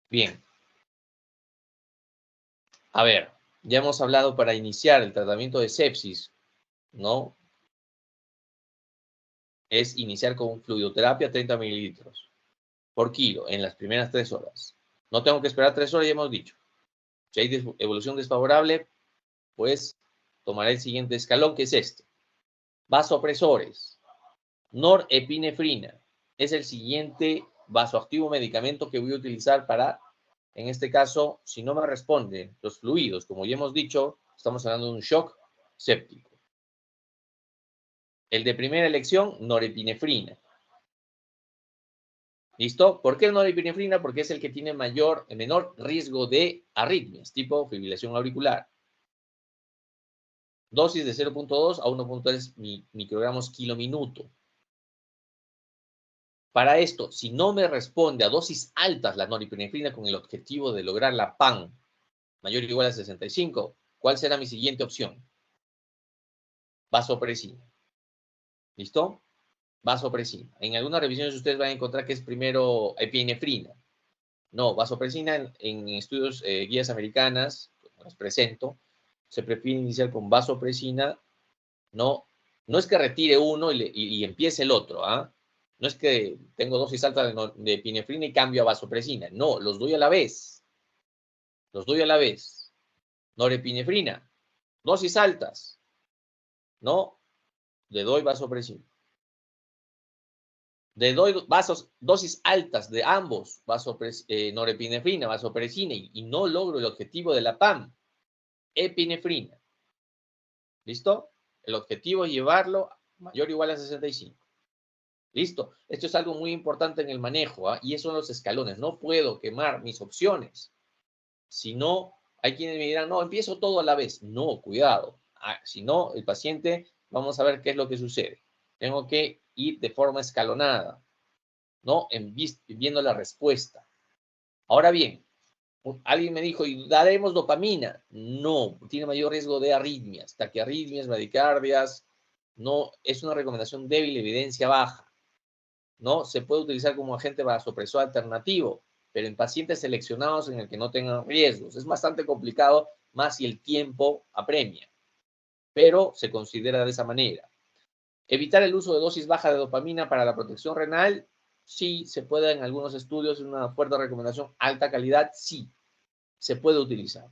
Bien. A ver, ya hemos hablado para iniciar el tratamiento de sepsis, ¿no? Es iniciar con fluidoterapia 30 mililitros por kilo en las primeras 3 horas. No tengo que esperar 3 horas, ya hemos dicho. Si hay evolución desfavorable, pues tomaré el siguiente escalón, que es este. Vasopresores. Norepinefrina es el siguiente vasoactivo medicamento que voy a utilizar para, en este caso, si no me responden los fluidos, como ya hemos dicho, estamos hablando de un shock séptico. El de primera elección, norepinefrina. ¿Listo? ¿Por qué norepinefrina? Porque es el que tiene menor riesgo de arritmias, tipo fibrilación auricular. Dosis de 0.2 a 1.3 microgramos kilo minuto. Para esto, si no me responde a dosis altas la norepinefrina con el objetivo de lograr la PAN mayor o igual a 65, ¿cuál será mi siguiente opción? Vasopresina. ¿Listo? Vasopresina. En algunas revisiones ustedes van a encontrar que es primero epinefrina. No, vasopresina en estudios, guías americanas, como las presento, se prefiere iniciar con vasopresina. No, no es que retire uno y empiece el otro, ¿ah? No es que tengo dosis altas de epinefrina y cambio a vasopresina. No, los doy a la vez. Los doy a la vez. Norepinefrina, dosis altas. No, le doy vasopresina. Le doy dosis altas de ambos, norepinefrina, vasopresina, y no logro el objetivo de la PAM, epinefrina. ¿Listo? El objetivo es llevarlo mayor o igual a 65. ¿Listo? Esto es algo muy importante en el manejo, ¿ah? Y esos son los escalones. No puedo quemar mis opciones. Si no, hay quienes me dirán, no, empiezo todo a la vez. No, cuidado. Si no, el paciente, vamos a ver qué es lo que sucede. Tengo que ir de forma escalonada, ¿no? Viendo la respuesta. Ahora bien, alguien me dijo, ¿y daremos dopamina? No, tiene mayor riesgo de arritmias, taquiarritmias, bradicardias. No, es una recomendación débil, evidencia baja. ¿No? Se puede utilizar como agente vasopresor alternativo, pero en pacientes seleccionados en el que no tengan riesgos. Es bastante complicado, más si el tiempo apremia, pero se considera de esa manera. Evitar el uso de dosis bajas de dopamina para la protección renal, sí, se puede en algunos estudios, en una fuerte recomendación, alta calidad, sí, se puede utilizar.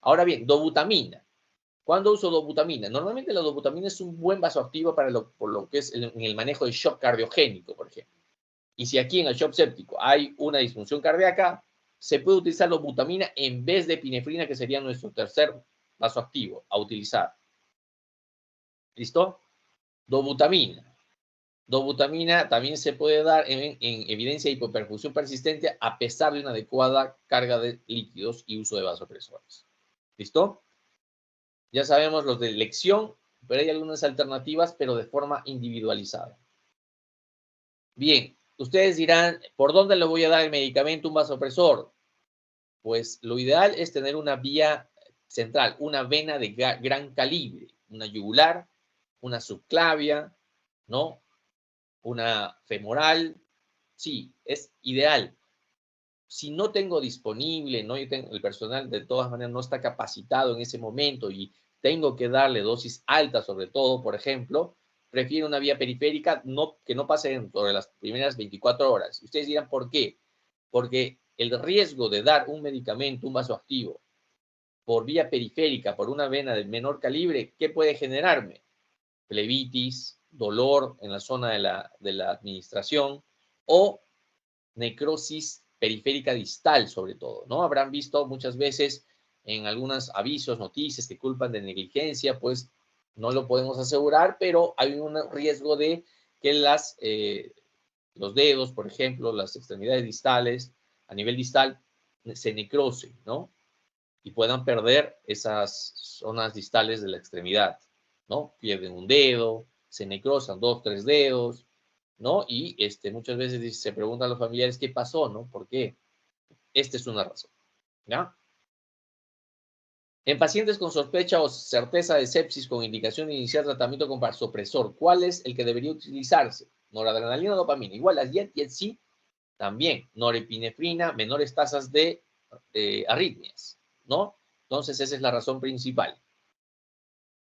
Ahora bien, dobutamina. ¿Cuándo uso dobutamina? Normalmente la dobutamina es un buen vasoactivo por lo que es en el manejo de shock cardiogénico, por ejemplo. Y si aquí en el shock séptico hay una disfunción cardíaca, se puede utilizar dobutamina en vez de epinefrina, que sería nuestro tercer vasoactivo a utilizar. ¿Listo? Dobutamina. Dobutamina también se puede dar en evidencia de hipoperfusión persistente a pesar de una adecuada carga de líquidos y uso de vasopresores. ¿Listo? Ya sabemos los de elección, pero hay algunas alternativas, pero de forma individualizada. Bien, ustedes dirán, ¿por dónde le voy a dar el medicamento, un vasopresor? Pues lo ideal es tener una vía central, una vena de gran calibre, una yugular, una subclavia, ¿no? Una femoral. Sí, es ideal. Si no tengo disponible, ¿no? El personal de todas maneras no está capacitado en ese momento y tengo que darle dosis altas, sobre todo, por ejemplo, prefiero una vía periférica que no pase dentro de las primeras 24 horas. Ustedes dirán, ¿por qué? Porque el riesgo de dar un medicamento, un vasoactivo, por vía periférica, por una vena de menor calibre, ¿qué puede generarme? Flebitis, dolor en la zona de la administración o necrosis periférica distal, sobre todo, ¿no? Habrán visto muchas veces en algunos avisos, noticias que culpan de negligencia, pues no lo podemos asegurar, pero hay un riesgo de que los dedos, por ejemplo, las extremidades distales, a nivel distal, se necrosen, ¿no? Y puedan perder esas zonas distales de la extremidad, ¿no? Pierden un dedo, se necrosan 2, 3 dedos, ¿no? Y muchas veces se preguntan a los familiares qué pasó, ¿no? ¿Por qué? Esta es una razón, ¿ya? En pacientes con sospecha o certeza de sepsis con indicación de iniciar tratamiento con vasopresor, ¿cuál es el que debería utilizarse? Noradrenalina o dopamina. Igual las YET y el sí También, norepinefrina, menores tasas de arritmias, ¿no? Entonces, esa es la razón principal.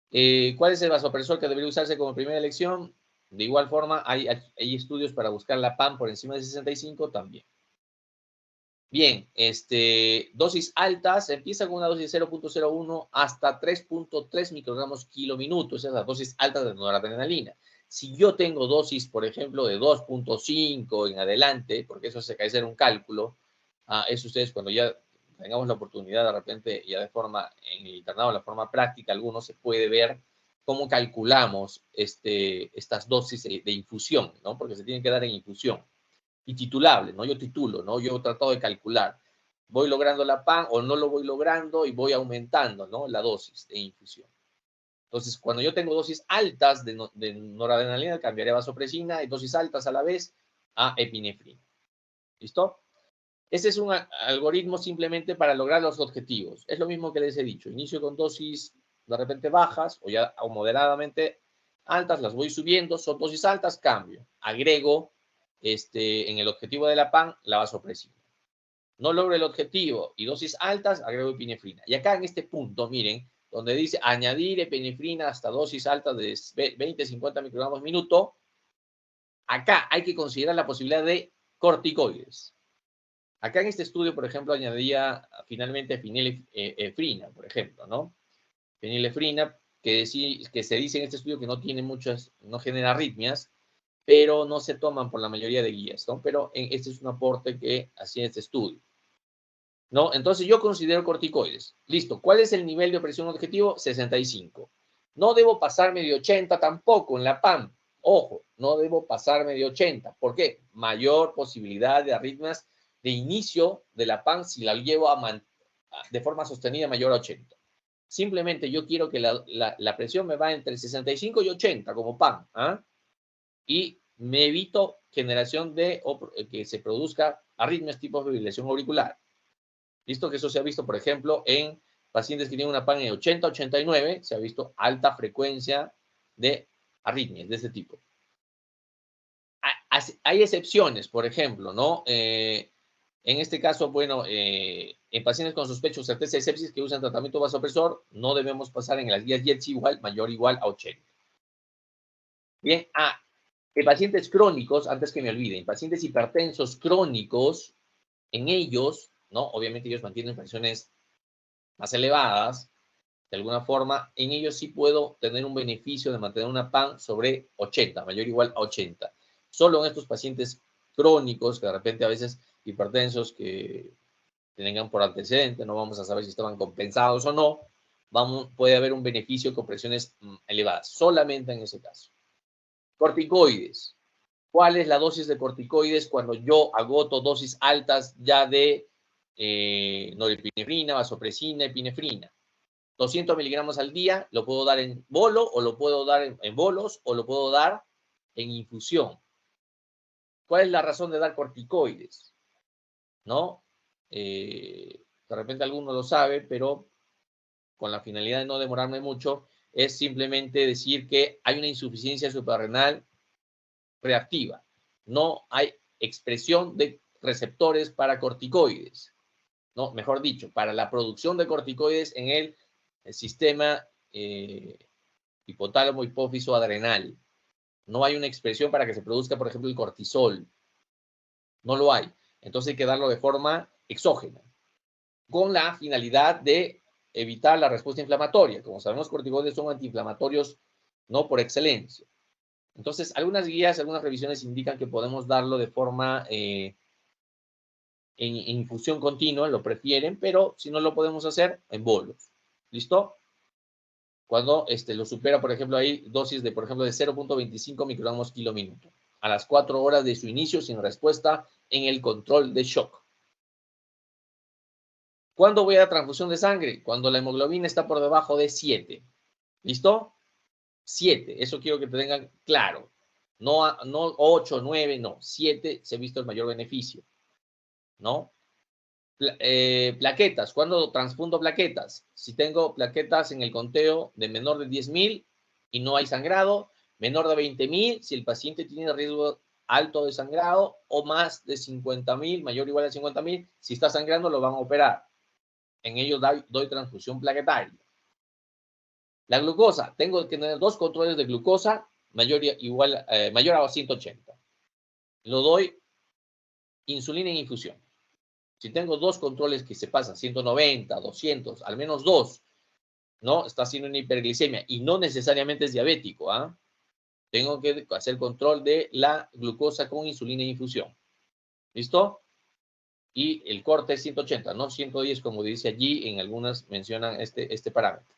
¿Cuál es el vasopresor que debería usarse como primera elección? De igual forma, hay estudios para buscar la PAM por encima de 65 también. Bien, dosis altas, empieza con una dosis de 0.01 hasta 3.3 microgramos kilo minuto. Esa es la dosis alta de noradrenalina. Si yo tengo dosis, por ejemplo, de 2.5 en adelante, porque eso se cae hacer un cálculo, eso ustedes cuando ya tengamos la oportunidad de repente, ya de forma, en el internado, de la forma práctica, algunos se puede ver cómo calculamos estas dosis de infusión, ¿no? Porque se tienen que dar en infusión. Y titulable, ¿no? Yo titulo, ¿no? Yo he tratado de calcular. Voy logrando la PAN o no lo voy logrando y voy aumentando, ¿no? La dosis de infusión. Entonces, cuando yo tengo dosis altas de noradrenalina, cambiaré a vasopresina y dosis altas a la vez a epinefrina. ¿Listo? Este es un algoritmo simplemente para lograr los objetivos. Es lo mismo que les he dicho. Inicio con dosis de repente bajas o moderadamente altas, las voy subiendo, son dosis altas, cambio. Agrego en el objetivo de la PAN la vasopresina. No logro el objetivo y dosis altas, agrego epinefrina. Y acá en este punto, miren, donde dice añadir epinefrina hasta dosis altas de 20-50 microgramos minuto, acá hay que considerar la posibilidad de corticoides. Acá en este estudio, por ejemplo, añadía finalmente fenilefrina, por ejemplo, ¿no? Fenilefrina, que se dice en este estudio que no tiene no genera arritmias, pero no se toman por la mayoría de guías, ¿no? Pero este es un aporte que hacía este estudio, ¿no? Entonces yo considero corticoides. Listo. ¿Cuál es el nivel de presión objetivo? 65. No debo pasarme de 80 tampoco en la PAM. Ojo, no debo pasarme de 80. ¿Por qué? Mayor posibilidad de arritmias de inicio de la PAM si la llevo de forma sostenida mayor a 80. Simplemente yo quiero que la presión me va entre 65 y 80 como PAM, ¿ah? Y me evito generación que se produzca arritmias tipo fibrilación auricular. ¿Listo? Que eso se ha visto, por ejemplo, en pacientes que tienen una PAN de 80-89, se ha visto alta frecuencia de arritmias de este tipo. Hay excepciones, por ejemplo, ¿no? En este caso, bueno, en pacientes con sospecha o certeza de sepsis que usan tratamiento vasopresor, no debemos pasar en las guías YETS igual, mayor o igual a 80. Bien, en pacientes crónicos, antes que me olviden, pacientes hipertensos crónicos, en ellos, ¿no? Obviamente ellos mantienen presiones más elevadas, de alguna forma, en ellos sí puedo tener un beneficio de mantener una PAN sobre 80, mayor o igual a 80. Solo en estos pacientes crónicos, que de repente a veces hipertensos que tengan por antecedente, no vamos a saber si estaban compensados o no, puede haber un beneficio con presiones elevadas, solamente en ese caso. Corticoides. ¿Cuál es la dosis de corticoides cuando yo agoto dosis altas ya de norepinefrina, vasopresina, epinefrina? 200 miligramos al día, lo puedo dar en bolo o lo puedo dar en bolos o lo puedo dar en infusión. ¿Cuál es la razón de dar corticoides? ¿No? De repente alguno lo sabe, pero con la finalidad de no demorarme mucho, es simplemente decir que hay una insuficiencia suprarrenal reactiva. No hay expresión de receptores para corticoides. No, mejor dicho, para la producción de corticoides en el sistema hipotálamo, hipófiso, adrenal. No hay una expresión para que se produzca, por ejemplo, el cortisol. No lo hay. Entonces hay que darlo de forma exógena, con la finalidad de evitar la respuesta inflamatoria. Como sabemos, corticoides son antiinflamatorios, no por excelencia. Entonces, algunas guías, algunas revisiones indican que podemos darlo de forma en infusión continua, lo prefieren, pero si no lo podemos hacer, en bolos. ¿Listo? Cuando lo supera, por ejemplo, hay dosis de, por ejemplo, de 0.25 microgramos kilo minuto, a las 4 horas de su inicio sin respuesta en el control de shock. ¿Cuándo voy a dar transfusión de sangre? Cuando la hemoglobina está por debajo de 7. ¿Listo? 7, eso quiero que te tengan claro. No 8, 9, no. 7 se ha visto el mayor beneficio. ¿No? Plaquetas. ¿Cuándo transfundo plaquetas? Si tengo plaquetas en el conteo de menor de 10.000 y no hay sangrado, menor de 20.000, si el paciente tiene riesgo alto de sangrado o más de 50.000, mayor o igual a 50.000. Si está sangrando, lo van a operar. En ello doy transfusión plaquetaria. La glucosa, tengo que tener 2 controles de glucosa mayor a 180. Lo doy insulina en infusión. Si tengo 2 controles que se pasan 190, 200, al menos 2, ¿no? Está haciendo una hiperglicemia y no necesariamente es diabético, ¿ah? Tengo que hacer control de la glucosa con insulina en infusión. ¿Listo? Y el corte es 180, no 110 como dice allí, en algunas mencionan este parámetro.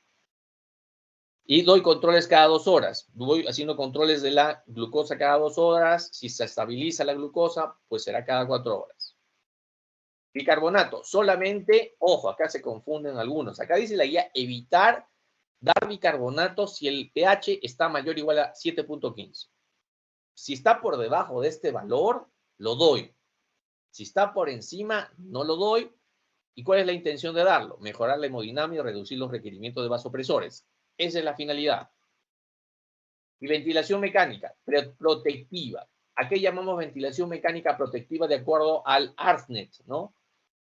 Y doy controles cada 2 horas. Voy haciendo controles de la glucosa cada 2 horas. Si se estabiliza la glucosa, pues será cada 4 horas. Bicarbonato, solamente, ojo, acá se confunden algunos. Acá dice la guía, evitar dar bicarbonato si el pH está mayor o igual a 7.15. Si está por debajo de este valor, lo doy. Si está por encima, no lo doy. ¿Y cuál es la intención de darlo? Mejorar la hemodinamia y reducir los requerimientos de vasopresores. Esa es la finalidad. Y ventilación mecánica, protectiva. ¿A qué llamamos ventilación mecánica protectiva de acuerdo al ARSNet, ¿no?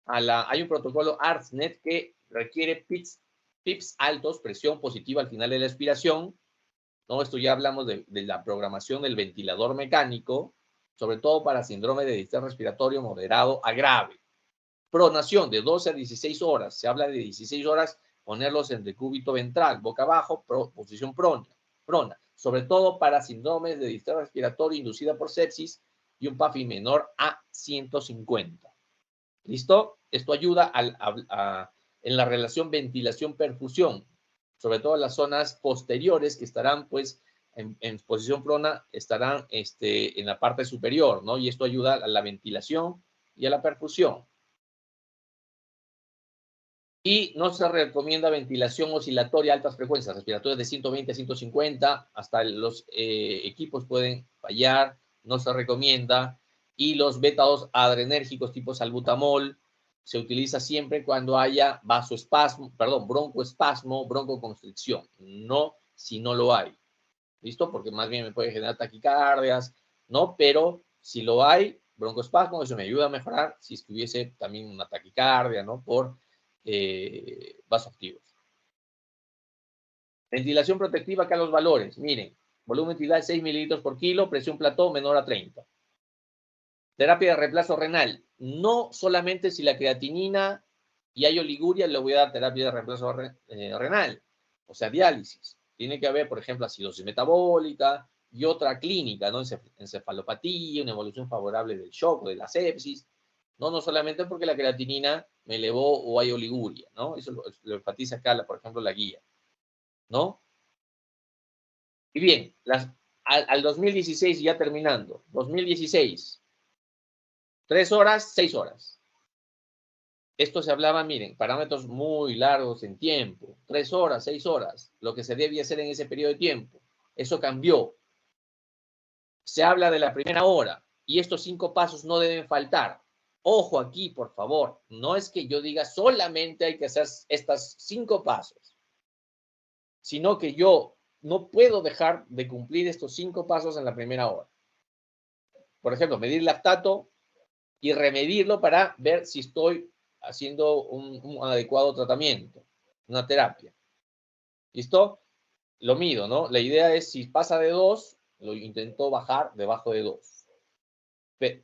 Hay un protocolo ARSNet que requiere PIPs altos, presión positiva al final de la expiración, ¿no? Esto ya hablamos de la programación del ventilador mecánico, sobre todo para síndrome de distrés respiratorio moderado a grave. Pronación de 12 a 16 horas. Se habla de 16 horas, ponerlos en decúbito ventral, boca abajo, posición prona. Sobre todo para síndromes de distrés respiratorio inducida por sepsis y un PAFI menor a 150. ¿Listo? Esto ayuda en la relación ventilación-perfusión, sobre todo en las zonas posteriores que estarán, pues, en posición prona, estarán en la parte superior, ¿no? Y esto ayuda a la ventilación y a la perfusión. Y no se recomienda ventilación oscilatoria a altas frecuencias, respiratorias de 120 a 150, hasta los equipos pueden fallar, no se recomienda. Y los beta-2 adrenérgicos tipo salbutamol se utiliza siempre cuando haya broncoespasmo, broncoconstricción, no si no lo hay. ¿Listo? Porque más bien me puede generar taquicardias, ¿no? Pero si lo hay, broncoespasmo, eso me ayuda a mejorar si estuviese también una taquicardia, ¿no? Por vasoactivos. Ventilación protectiva, acá los valores. Miren, volumen ventilal 6 mililitros por kilo, presión plató menor a 30. Terapia de reemplazo renal. No solamente si la creatinina y hay oliguria, le voy a dar terapia de reemplazo renal, o sea, diálisis. Tiene que haber, por ejemplo, acidosis metabólica y otra clínica, ¿no? Encefalopatía, una evolución favorable del shock o de la sepsis. No solamente porque la creatinina me elevó o hay oliguria, ¿no? Eso lo enfatiza acá, por ejemplo, la guía, ¿no? Y bien, al 2016, ya terminando, 2016, 3 horas, 6 horas. Esto se hablaba, miren, parámetros muy largos en tiempo, 3 horas, 6 horas, lo que se debía hacer en ese periodo de tiempo. Eso cambió. Se habla de la primera hora y estos 5 pasos no deben faltar. Ojo aquí, por favor, no es que yo diga solamente hay que hacer estos 5 pasos, sino que yo no puedo dejar de cumplir estos 5 pasos en la primera hora. Por ejemplo, medir lactato y remedirlo para ver si estoy haciendo un adecuado tratamiento, una terapia. ¿Listo? Lo mido, ¿no? La idea es, si pasa de 2, lo intento bajar debajo de 2.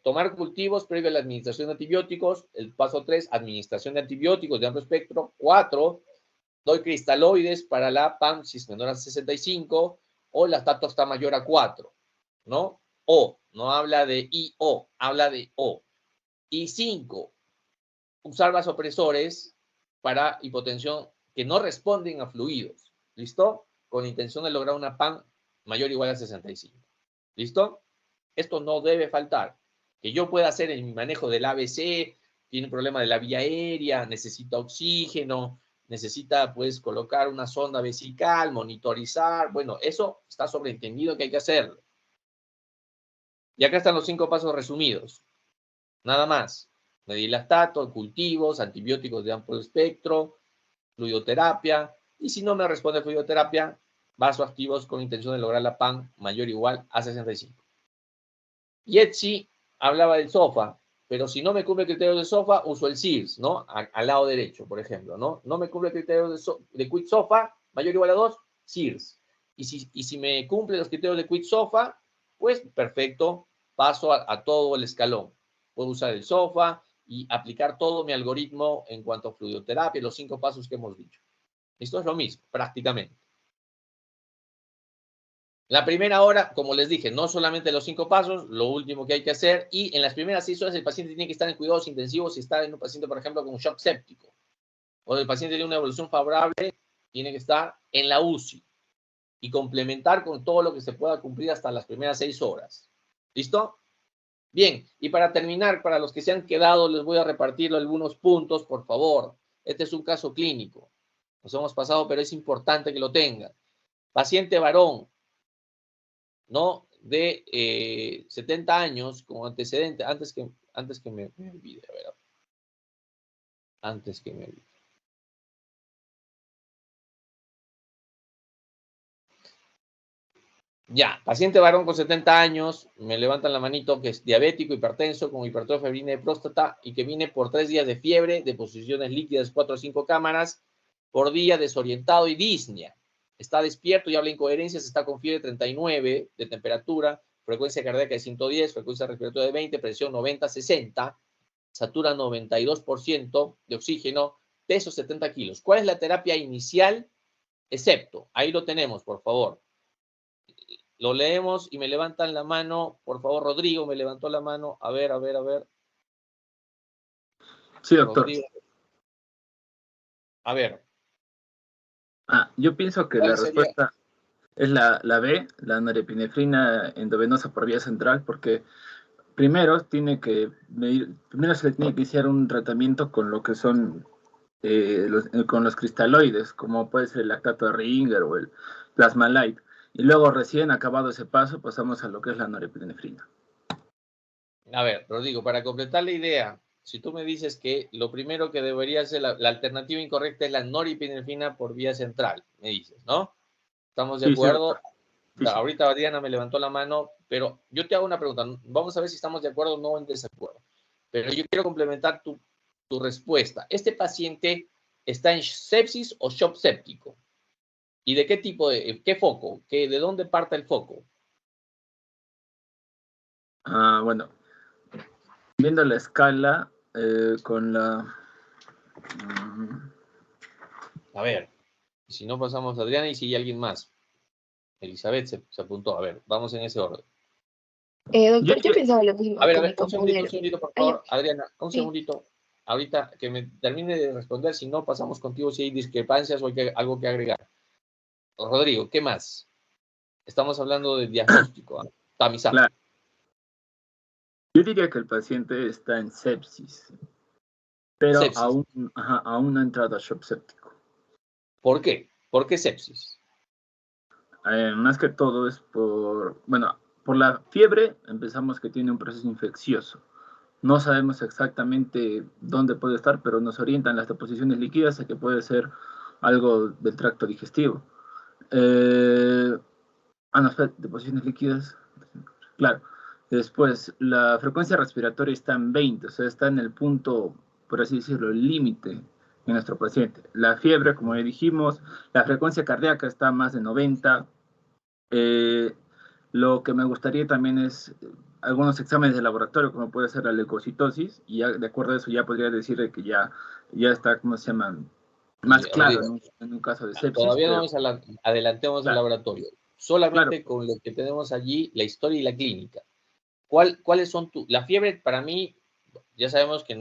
Tomar cultivos previo a la administración de antibióticos. El paso 3, administración de antibióticos de amplio espectro. 4, doy cristaloides para la PAM si es menor a 65 o lactato está mayor a 4, ¿no? O, no habla de IO, habla de O. Y 5, usar vasopresores para hipotensión que no responden a fluidos. ¿Listo? Con intención de lograr una PAM mayor o igual a 65. ¿Listo? Esto no debe faltar. Que yo pueda hacer en mi manejo del ABC, tiene un problema de la vía aérea, necesita oxígeno, necesita pues colocar una sonda vesical, monitorizar. Bueno, eso está sobreentendido que hay que hacerlo. Y acá están los 5 pasos resumidos. Nada más. Medir lactato, cultivos, antibióticos de amplio espectro, fluidoterapia. Y si no me responde fluidoterapia, vasoactivos con intención de lograr la PAM mayor o igual a 65. Yetzi hablaba del SOFA, pero si no me cumple criterios de SOFA, uso el SIRS, ¿no? Al lado derecho, por ejemplo, ¿no? No me cumple criterios de quit SOFA, mayor o igual a 2, SIRS. Y si me cumple los criterios de quit SOFA, pues perfecto, paso a todo el escalón. Puedo usar el SOFA y aplicar todo mi algoritmo en cuanto a fluidoterapia, los 5 pasos que hemos dicho. Esto es lo mismo, prácticamente. La primera hora, como les dije, no solamente los 5 pasos, lo último que hay que hacer, y en las primeras 6 horas el paciente tiene que estar en cuidados intensivos si está en un paciente, por ejemplo, con un shock séptico, o el paciente tiene una evolución favorable, tiene que estar en la UCI y complementar con todo lo que se pueda cumplir hasta las primeras 6 horas. ¿Listo? Bien, y para terminar, para los que se han quedado, les voy a repartir algunos puntos, por favor. Este es un caso clínico. Nos hemos pasado, pero es importante que lo tengan. Paciente varón, ¿no? De 70 años como antecedente, antes que me olvide, a ver, antes que me olvide. Ya, paciente varón con 70 años, me levantan la manito, que es diabético, hipertenso, con hipertrofia febril de próstata y que viene por 3 días de fiebre, deposiciones líquidas 4 o 5 cámaras por día, desorientado y disnea. Está despierto y habla incoherencias, está con fiebre 39 de temperatura, frecuencia cardíaca de 110, frecuencia respiratoria de 20, presión 90-60, satura 92% de oxígeno, peso 70 kilos. ¿Cuál es la terapia inicial? Excepto, ahí lo tenemos, por favor. Lo leemos y me levantan la mano, por favor, Rodrigo, me levantó la mano. A ver. Sí, doctor. Rodrigo. A ver. Yo pienso que la respuesta es la B, la norepinefrina endovenosa por vía central, porque primero se le tiene que iniciar un tratamiento con lo que son con los cristaloides, como puede ser el lactato de Ringer o el Plasma-Light. Y luego, recién acabado ese paso, pasamos a lo que es la norepinefrina. A ver, Rodrigo, para completar la idea, si tú me dices que lo primero que debería ser la alternativa incorrecta es la norepinefrina por vía central, me dices, ¿no? ¿Estamos de acuerdo? Sí. Ahorita Adriana me levantó la mano, pero yo te hago una pregunta. Vamos a ver si estamos de acuerdo o no en desacuerdo. Pero yo quiero complementar tu respuesta. ¿Este paciente está en sepsis o shock séptico? ¿Y de qué tipo qué foco? ¿De dónde parte el foco? Bueno, viendo la escala con la... A ver, si no pasamos a Adriana y si hay alguien más. Elizabeth se apuntó. A ver, vamos en ese orden. Doctor, yo pensaba lo mismo A ver, que mi un compañero. segundito, por favor. Adriana, un Sí. segundito. Ahorita que me termine de responder, si no, pasamos contigo si hay discrepancias o hay algo que agregar. Rodrigo, ¿qué más? Estamos hablando de diagnóstico, tamizado. Claro. Yo diría que el paciente está en sepsis, pero sepsis. Aún no ha entrado a shock séptico. ¿Por qué? ¿Por qué sepsis? Más que todo es por la fiebre empezamos que tiene un proceso infeccioso. No sabemos exactamente dónde puede estar, pero nos orientan las deposiciones líquidas a que puede ser algo del tracto digestivo. Deposiciones líquidas. Claro. Después, la frecuencia respiratoria está en 20, o sea, está en el punto, por así decirlo, el límite de nuestro paciente. La fiebre, como ya dijimos, la frecuencia cardíaca está a más de 90. Lo que me gustaría también es algunos exámenes de laboratorio, como puede ser la leucocitosis, y ya, de acuerdo a eso ya podría decir que ya está, ¿cómo se llama? Más claro en un caso de sepsis. Todavía no nos adelantemos al laboratorio. Solamente claro, con lo que tenemos allí, la historia y la clínica. ¿Cuáles son la fiebre para mí, ya sabemos que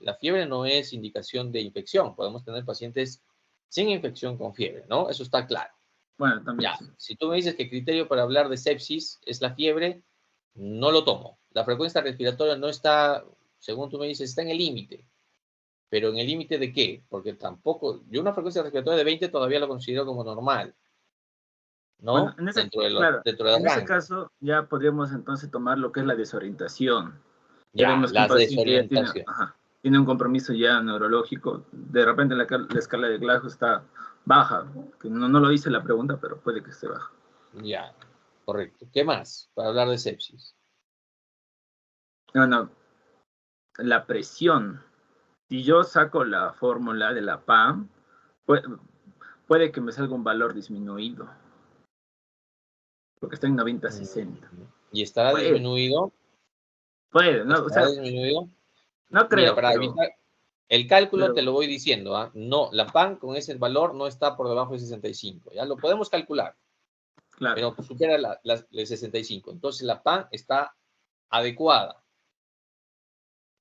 la fiebre no es indicación de infección. Podemos tener pacientes sin infección con fiebre, ¿no? Eso está claro. Bueno, también. Ya, si tú me dices que el criterio para hablar de sepsis es la fiebre, no lo tomo. La frecuencia respiratoria no está, según tú me dices, está en el límite. ¿Pero en el límite de qué? Porque tampoco, yo una frecuencia respiratoria de 20 todavía lo considero como normal, ¿no? Bueno, dentro del en ese rango. caso ya podríamos entonces tomar lo que es la desorientación. Ya, Vemos que la un paciente ya desorientación. tiene un compromiso ya neurológico. De repente la escala de Glasgow está baja, que no lo dice la pregunta, pero puede que esté baja. Ya, correcto. ¿Qué más para hablar de sepsis? No, la presión. Si yo saco la fórmula de la PAM, puede que me salga un valor disminuido, porque está en 90-60. ¿Y estará disminuido? No, o ¿Estará sea, disminuido? no Mira, creo, para evitar el cálculo te pero lo voy diciendo, ¿ah? No, la PAN con ese valor no está por debajo de 65, ¿ya? Lo podemos calcular, claro. pero supera el 65. Entonces la PAN está adecuada,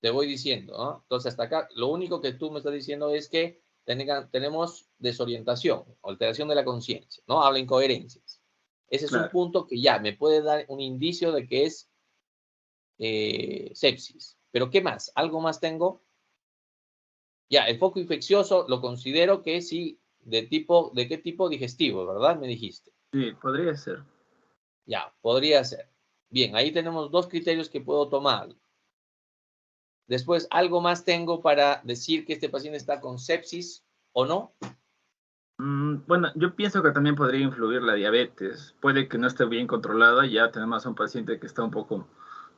te voy diciendo, ¿no? Entonces hasta acá, lo único que tú me estás diciendo es que tenemos desorientación, alteración de la conciencia, ¿no? Habla incoherencias. Ese es un Claro. punto que ya me puede dar un indicio de que es sepsis. Pero ¿qué más? ¿Algo más tengo? Ya, el foco infeccioso lo considero que sí, ¿de qué tipo digestivo, verdad? Me dijiste. Sí, podría ser. Ya, podría ser. Bien, ahí tenemos dos criterios que puedo tomar. Después, ¿algo más tengo para decir que este paciente está con sepsis o no? Bueno, yo pienso que también podría influir la diabetes. Puede que no esté bien controlada, ya tenemos a un paciente que está un poco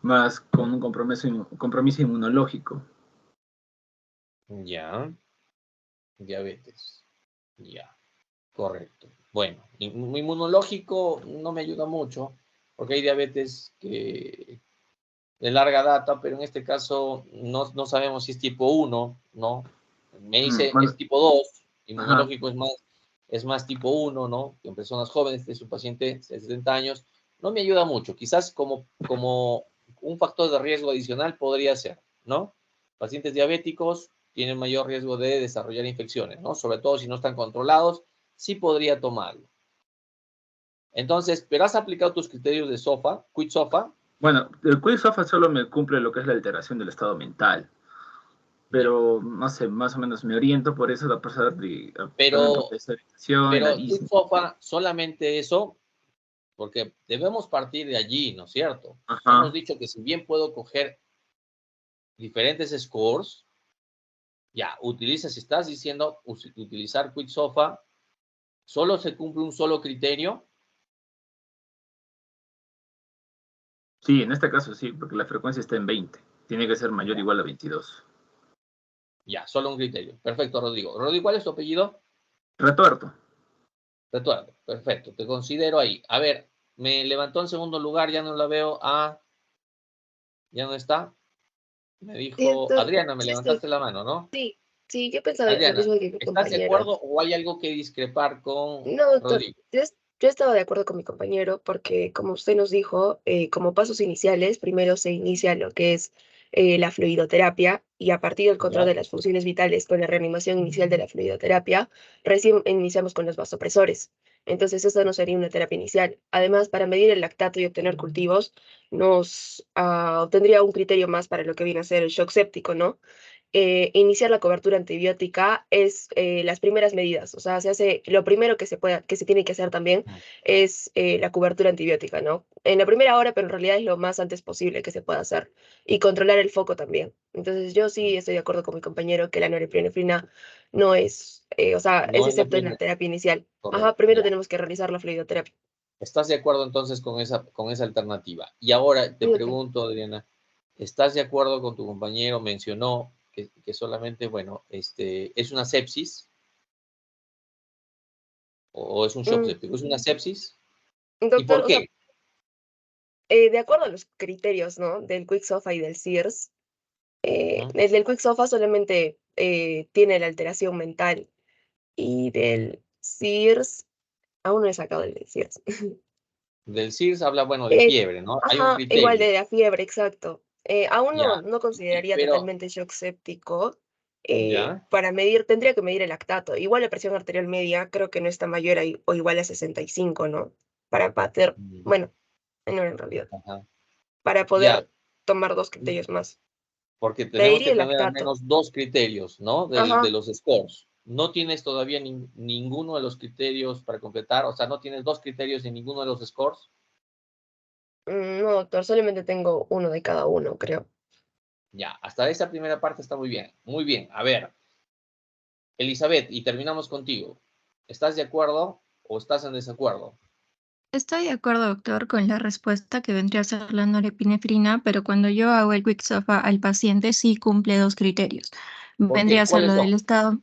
más con un compromiso inmunológico. Ya, diabetes. Ya, correcto. Bueno, inmunológico no me ayuda mucho porque hay diabetes que de larga data, pero en este caso no sabemos si es tipo 1, ¿no? Me dice Bueno, es tipo 2, ajá. inmunológico es más tipo 1, ¿no? En personas jóvenes, este es un paciente de 70 años, no me ayuda mucho. Quizás como un factor de riesgo adicional podría ser, ¿no? Pacientes diabéticos tienen mayor riesgo de desarrollar infecciones, ¿no? Sobre todo si no están controlados, sí podría tomarlo. Entonces, pero has aplicado tus criterios de SOFA, quit SOFA. Bueno, el QI-SOFA solo me cumple lo que es la alteración del estado mental, Ya. pero no sé, más o menos me oriento por eso, a pasar de también por Pero desorientación, el quit arismo. SOFA, solamente eso, porque debemos partir de allí, ¿no es cierto? Hemos Ajá. dicho que si bien puedo coger diferentes scores, ya, si estás diciendo utilizar quit SOFA, solo se cumple un solo criterio, Sí, en este caso sí, porque la frecuencia está en 20. Tiene que ser mayor o ya, igual a 22. ya, solo un criterio. Perfecto, Rodrigo. Rodrigo, ¿cuál es tu apellido? Retuerto. Retuerdo. Perfecto, te considero ahí. A ver, me levantó en segundo lugar, ya no la veo. Ya no está. Me Sí, dijo, Adriana, me sí estoy. levantaste la mano, ¿no? Sí, sí, yo pensaba lo Adriana, mismo que mi ¿estás de compañero. acuerdo o hay algo que discrepar con No, doctor, Rodrigo? yo estaba de acuerdo con mi compañero porque, como usted nos dijo, como pasos iniciales, primero se inicia lo que es la fluidoterapia y a partir del control Ya, de las funciones vitales con la reanimación inicial de la fluidoterapia, recién iniciamos con los vasopresores. Entonces, esta no sería una terapia inicial. Además, para medir el lactato y obtener cultivos, nos obtendría un criterio más para lo que viene a ser el shock séptico, ¿no? Iniciar la cobertura antibiótica es las primeras medidas, o sea, se hace, lo primero que se tiene que hacer también es la cobertura antibiótica, ¿no? En la primera hora, pero en realidad es lo más antes posible que se pueda hacer y controlar el foco también. Entonces, yo sí estoy de acuerdo con mi compañero que la norepinefrina no es, o sea, es no es la excepto en la primera. terapia inicial. Ajá, Correcto, primero ya. tenemos que realizar la fluidoterapia. ¿Estás de acuerdo entonces con esa alternativa? Y ahora te Sí, doctor. pregunto, Adriana, ¿estás de acuerdo con tu compañero? Mencionó que solamente, bueno, es una sepsis o es un shock Mm, séptico. ¿Es una sepsis? ¿Y doctor, por o sea, qué? de acuerdo a los criterios, ¿no? Del Quick SOFA y del SIRS, Ujú. el del Quick SOFA solamente tiene la alteración mental y del SIRS, aún no he sacado el del SIRS. Del CIRS habla, bueno, de Eh, fiebre, ¿no? Hay un ajá, igual criterio, de la fiebre, exacto. Aún ya. no consideraría Pero, totalmente shock séptico. ya. Para medir, tendría que medir el lactato. Igual la presión arterial media creo que no está mayor o igual a 65, ¿no? Para pater, Mm, bueno, no en realidad, ajá. para Ya, poder tomar dos criterios más. porque tenemos que Pediría el tener al lactato. menos dos criterios, ¿no? De Ajá. los scores. No tienes todavía ninguno de los criterios para completar, o sea, no tienes dos criterios en ninguno de los scores. No, doctor, solamente tengo uno de cada uno, creo. Ya, hasta esa primera parte está muy bien. Muy bien. A ver, Elizabeth, y terminamos contigo. ¿Estás de acuerdo o estás en desacuerdo? Estoy de acuerdo, doctor, con la respuesta que vendría a ser la norepinefrina, pero cuando yo hago el Quick-SOFA al paciente sí cumple dos criterios. ¿Por Vendría qué? a ser ¿Cuáles lo del son? estado,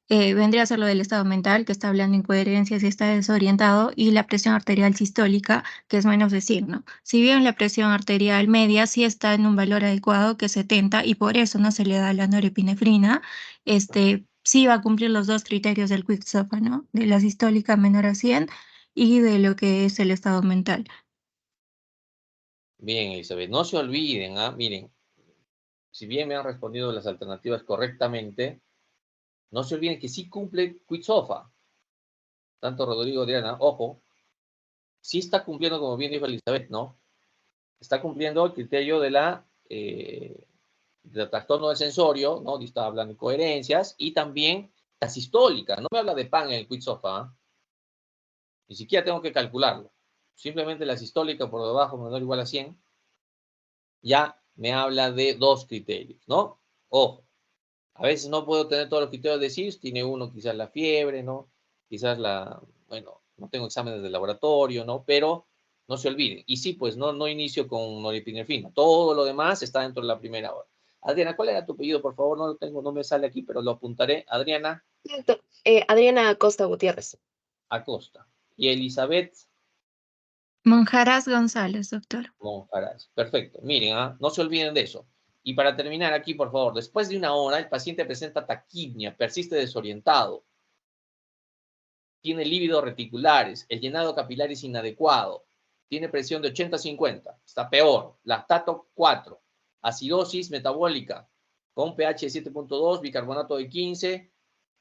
vendría a ser lo del estado mental, que está hablando incoherencias y está desorientado, y la presión arterial sistólica, que es menos de signo. Si bien la presión arterial media sí está en un valor adecuado, que es 70, y por eso no se le da la norepinefrina, sí va a cumplir los dos criterios del Quick-SOFA, ¿no? De la sistólica menor a 100 y de lo que es el estado mental. Bien, Elizabeth, no se olviden, miren, si bien me han respondido las alternativas correctamente, no se olviden que sí cumple Quick-SOFA. Tanto Rodrigo Adriana, ojo, sí está cumpliendo, como bien dijo Elizabeth, ¿no? Está cumpliendo el criterio del trastorno del sensorio, ¿no? Está hablando de coherencias y también la sistólica. No me habla de pan en el Quick-SOFA, ni siquiera tengo que calcularlo. Simplemente la sistólica por debajo menor o igual a 100 ya me habla de dos criterios, ¿no? Ojo, a veces no puedo tener todos los criterios de CIS, tiene uno quizás la fiebre, ¿no? Quizás bueno, no tengo exámenes de laboratorio, ¿no? Pero no se olviden. Y sí, pues no inicio con norepinefrina. Todo lo demás está dentro de la primera hora. Adriana, ¿cuál era tu apellido? Por favor, no lo tengo, no me sale aquí, pero lo apuntaré. Adriana Adriana Acosta Gutiérrez. Acosta. Y Elizabeth Monjaraz González, doctor. Monjaraz. Perfecto. Miren, no se olviden de eso. Y para terminar aquí, por favor, después de una hora, el paciente presenta taquipnia, persiste desorientado, tiene lívidos reticulares, el llenado capilar es inadecuado, tiene presión de 80-50, está peor, lactato 4, acidosis metabólica, con pH 7.2, bicarbonato de 15,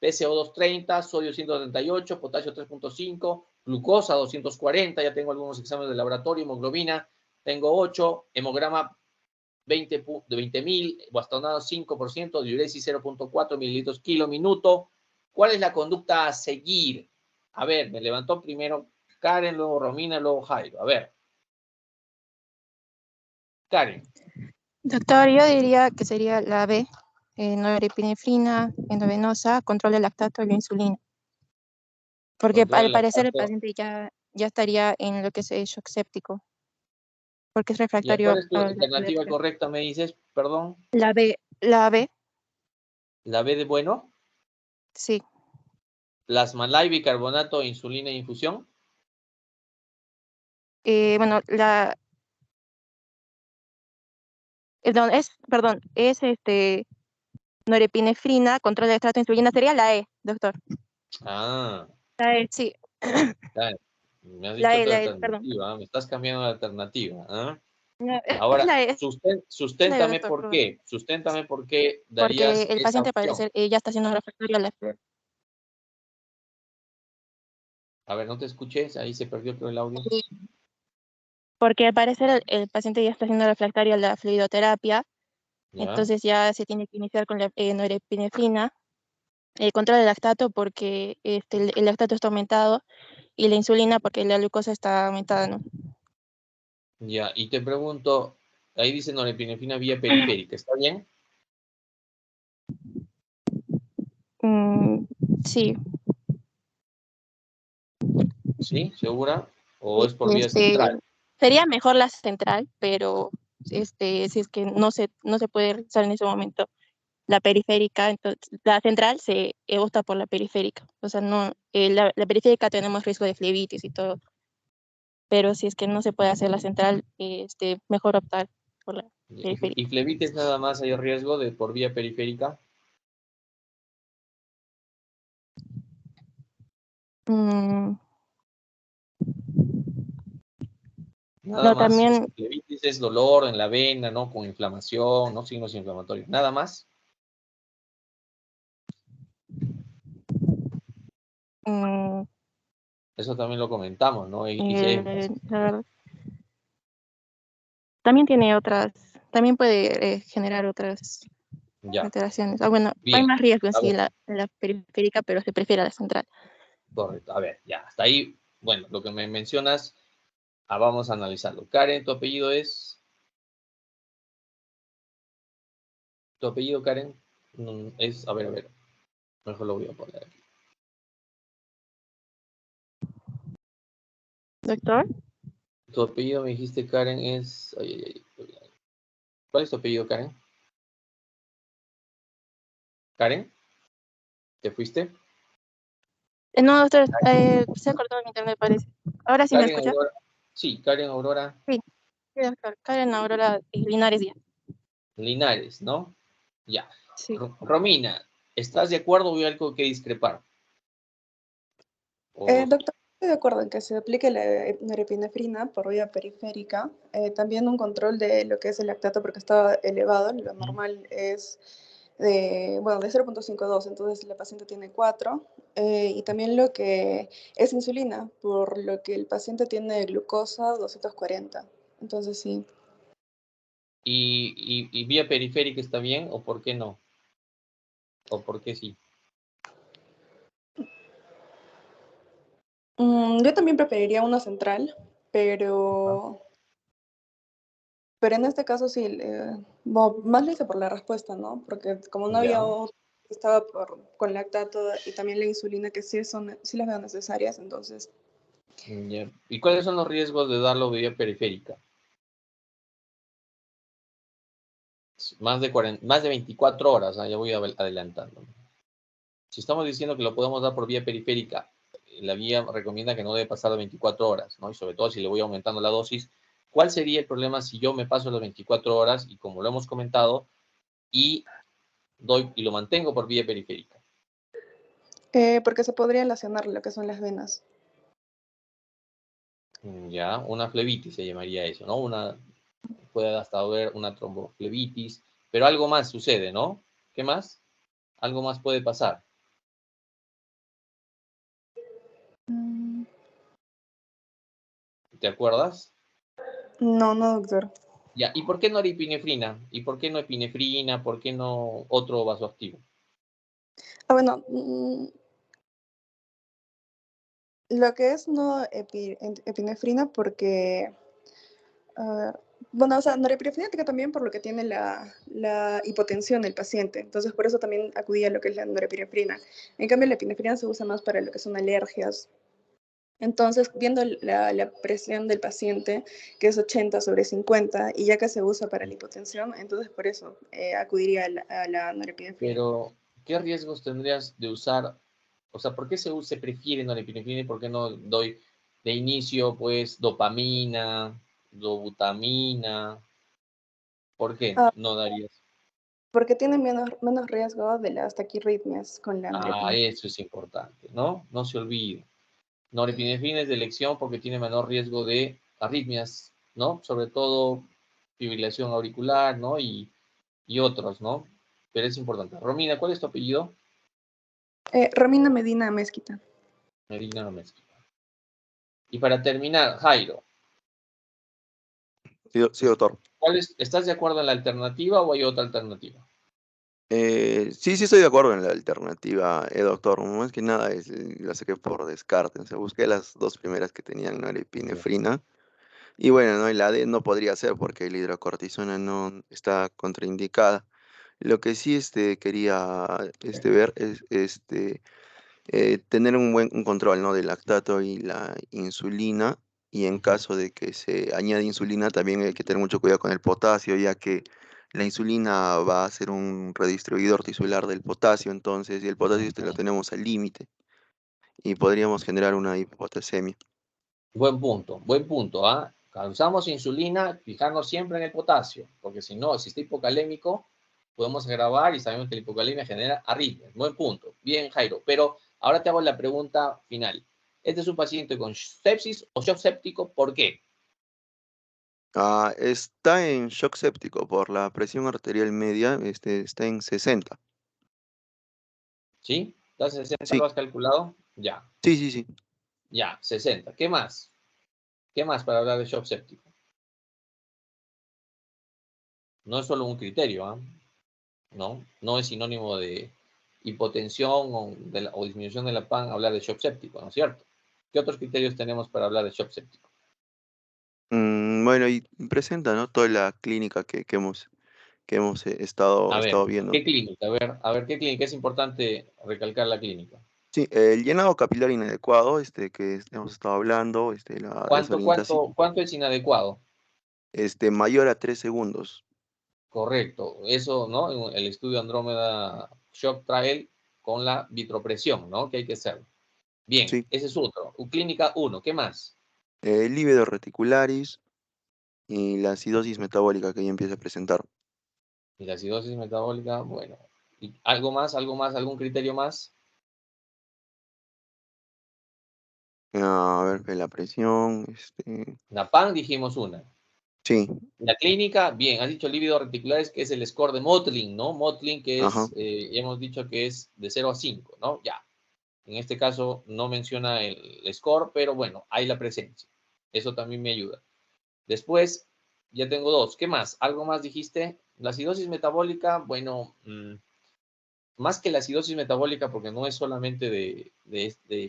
PCO2 30, sodio 138, potasio 3.5, glucosa 240, ya tengo algunos exámenes de laboratorio, hemoglobina, tengo 8, hemograma de 20.000, bastonado 5%, diuresis 0.4 mililitros kilo minuto. ¿Cuál es la conducta a seguir? A ver, me levantó primero Karen, luego Romina, luego Jairo. A ver. Karen. Doctor, yo diría que sería la B, norepinefrina endovenosa, control del lactato y la insulina. Porque Control al el parecer el lactato. paciente ya estaría en lo que es shock séptico, porque es ¿Y cuál refractario es tu a la alternativa quimioterapia. correcta, me dices? Perdón. La B, ¿La B de bueno? sí. Plasmalay, bicarbonato, insulina e infusión. Bueno, es norepinefrina, control del lactato, insulina, sería la E, doctor. Ah, La E, sí. claro. Me has La dicho E, otra perdón. alternativa, me estás cambiando de alternativa. No, Ahora, la E, susténtame doctor, por perdón. qué. Susténtame por qué Porque darías el esa paciente al opción. parecer ya está siendo refractario a la fiebre. A ver, no te escuches, ahí se perdió todo el audio. Porque al parecer el paciente ya está siendo refractario a la fluidoterapia, ¿Ya? entonces ya se tiene que iniciar con la norepinefrina, control del lactato porque el lactato está aumentado y la insulina porque la glucosa está aumentada, ¿no? Ya, y te pregunto, ahí dice norepinefrina vía periférica, ¿está bien? Mm, sí, ¿Sí? ¿Segura? ¿O es por vía este, central? sería mejor la central, pero si es que no se puede realizar en ese momento la periférica, entonces la central se opta por la periférica. O sea, no, la periférica tenemos riesgo de flebitis y todo, pero si es que no se puede hacer la central, mejor optar por la ¿Y periférica. flebitis nada más hay riesgo de por vía periférica? Mm, Nada no, más. O sea, también, flebitis es dolor en la vena, ¿no? Con inflamación, ¿no? Signos inflamatorios. Nada más. mm, Eso también lo comentamos, ¿no? Hice énfasis. la verdad, también tiene otras, también puede generar otras Ya, alteraciones. Ah, bueno, hay bien. más riesgo en A sí ver, en la periférica, pero se prefiere la central. correcto. A ver, ya, hasta ahí. Bueno, lo que me mencionas, vamos a analizarlo. Karen, ¿tu apellido es? ¿Tu apellido, Karen? Es, a ver, mejor lo voy a poner aquí. Doctor, Tu apellido me dijiste, Karen, es... ¿Cuál es tu apellido, Karen? ¿Karen? ¿Te fuiste? no, doctor, se ha cortado mi internet, parece. Ahora sí me Karen escucha. Aurora. Sí, Karen Aurora Sí, doctor. Karen Aurora Linares Díaz. Linares, ¿no? Ya. Sí. Romina, ¿estás de acuerdo o hay algo que discrepar? Doctor, estoy de acuerdo en que se aplique la norepinefrina por vía periférica. También un control de lo que es el lactato porque estaba elevado. Lo normal es de 0.52, entonces la paciente tiene 4. Y también lo que es insulina, por lo que el paciente tiene glucosa 240. Entonces sí. ¿Y vía periférica está bien o por qué no? ¿O por qué sí? Yo también preferiría una central, pero en este caso sí, más le hice por la respuesta, ¿no? Porque como no había Ya. otro, estaba con lactato y también la insulina, que sí, sí las veo necesarias, entonces. Ya. ¿Y cuáles son los riesgos de darlo vía periférica? Más de 24 horas, ya voy adelantando. Si estamos diciendo que lo podemos dar por vía periférica, la guía recomienda que no debe pasar de 24 horas, ¿no? Y sobre todo si le voy aumentando la dosis, ¿cuál sería el problema si yo me paso las 24 horas y como lo hemos comentado, y lo mantengo por vía periférica? Porque se podría lesionar lo que son las venas. Ya, una flebitis se llamaría eso, ¿no? Puede hasta haber una tromboflebitis, pero algo más sucede, ¿no? ¿Qué más? Algo más puede pasar. Mm, ¿Te acuerdas? No, doctor. Ya, ¿y por qué no norepinefrina? ¿Y por qué no epinefrina? ¿Por qué no otro vasoactivo? Bueno, lo que es no epinefrina porque, o sea, norepinefrina también por lo que tiene la hipotensión del paciente, entonces por eso también acudía a lo que es la norepinefrina. En cambio, la epinefrina se usa más para lo que son alergias. Entonces, viendo la presión del paciente, que es 80/50, y ya que se usa para la hipotensión, entonces por eso acudiría a la norepinefrina. Pero, ¿qué riesgos tendrías de usar? O sea, ¿por qué se prefiere norepinefrina y por qué no doy de inicio, pues, dopamina, dobutamina? ¿Por qué Ah, no darías? porque tiene menos riesgo de las taquirritmias con la Ah, norepinefrina. eso es importante, ¿no? No se olvide. Norepinefrina es de elección porque tiene menor riesgo de arritmias, ¿no? Sobre todo fibrilación auricular, ¿no? Y otros, ¿no? Pero es importante. Romina, ¿cuál es tu apellido? Romina Medina Mezquita. Medina no Mezquita. Y para terminar, Jairo, Sí, doctor. ¿estás de acuerdo en la alternativa o hay otra alternativa? Sí, estoy de acuerdo en la alternativa, doctor. Más que nada la saqué por descarte. O sea, busqué las dos primeras que tenían norepinefrina. Y bueno, no, y la D no podría ser porque la hidrocortisona no está contraindicada. Lo que sí quería ver es tener un control, ¿no? Del lactato y la insulina. Y en caso de que se añade insulina, también hay que tener mucho cuidado con el potasio, ya que la insulina va a ser un redistribuidor tisular del potasio, entonces, y el potasio lo tenemos al límite y podríamos generar una hipopotasemia. Buen punto, ¿ah? Cuando usamos insulina, fijarnos siempre en el potasio, porque si no, si está hipocalémico, podemos agravar y sabemos que la hipocalemia genera arritmias. Buen punto. Bien, Jairo. Pero ahora te hago la pregunta final. ¿Este es un paciente con sepsis o shock séptico? ¿Por qué? Está en shock séptico por la presión arterial media, está en 60. ¿Sí? ¿Estás 60 Sí, lo has calculado? Ya, sí. ya, 60. ¿Qué más? ¿Qué más para hablar de shock séptico? No es solo un criterio, ¿ah? ¿No? No es sinónimo de hipotensión o disminución de la PAN hablar de shock séptico, ¿no es cierto? ¿Qué otros criterios tenemos para hablar de shock séptico? Bueno, y presenta, ¿no? Toda la clínica que hemos estado A ver, viendo. ¿qué clínica? A ver, ¿qué clínica? Es importante recalcar la clínica. Sí, el llenado capilar inadecuado, que hemos estado hablando, la desorientación, ¿Cuánto es inadecuado? mayor a 3 segundos. Correcto. Eso, ¿no? En el estudio Andrómeda Shock Trial con la vitropresión, ¿no? Que hay que hacer. Bien, Sí, ese es otro. Clínica 1, ¿qué más? lívido reticularis y la acidosis metabólica que ya empieza a presentar. Y la acidosis metabólica, bueno. ¿Y algo más, algún criterio más? A ver, la presión, La PAN dijimos una. sí, La clínica, bien, has dicho lívidos reticulares, que es el score de Mottling, ¿no? Mottling, que ajá. es, ya hemos dicho que es de 0 a 5, ¿no? Ya. En este caso no menciona el score, pero bueno, hay la presencia. Eso también me ayuda. Después, ya tengo dos. ¿Qué más? ¿Algo más dijiste? La acidosis metabólica, bueno, más que la acidosis metabólica, porque no es solamente de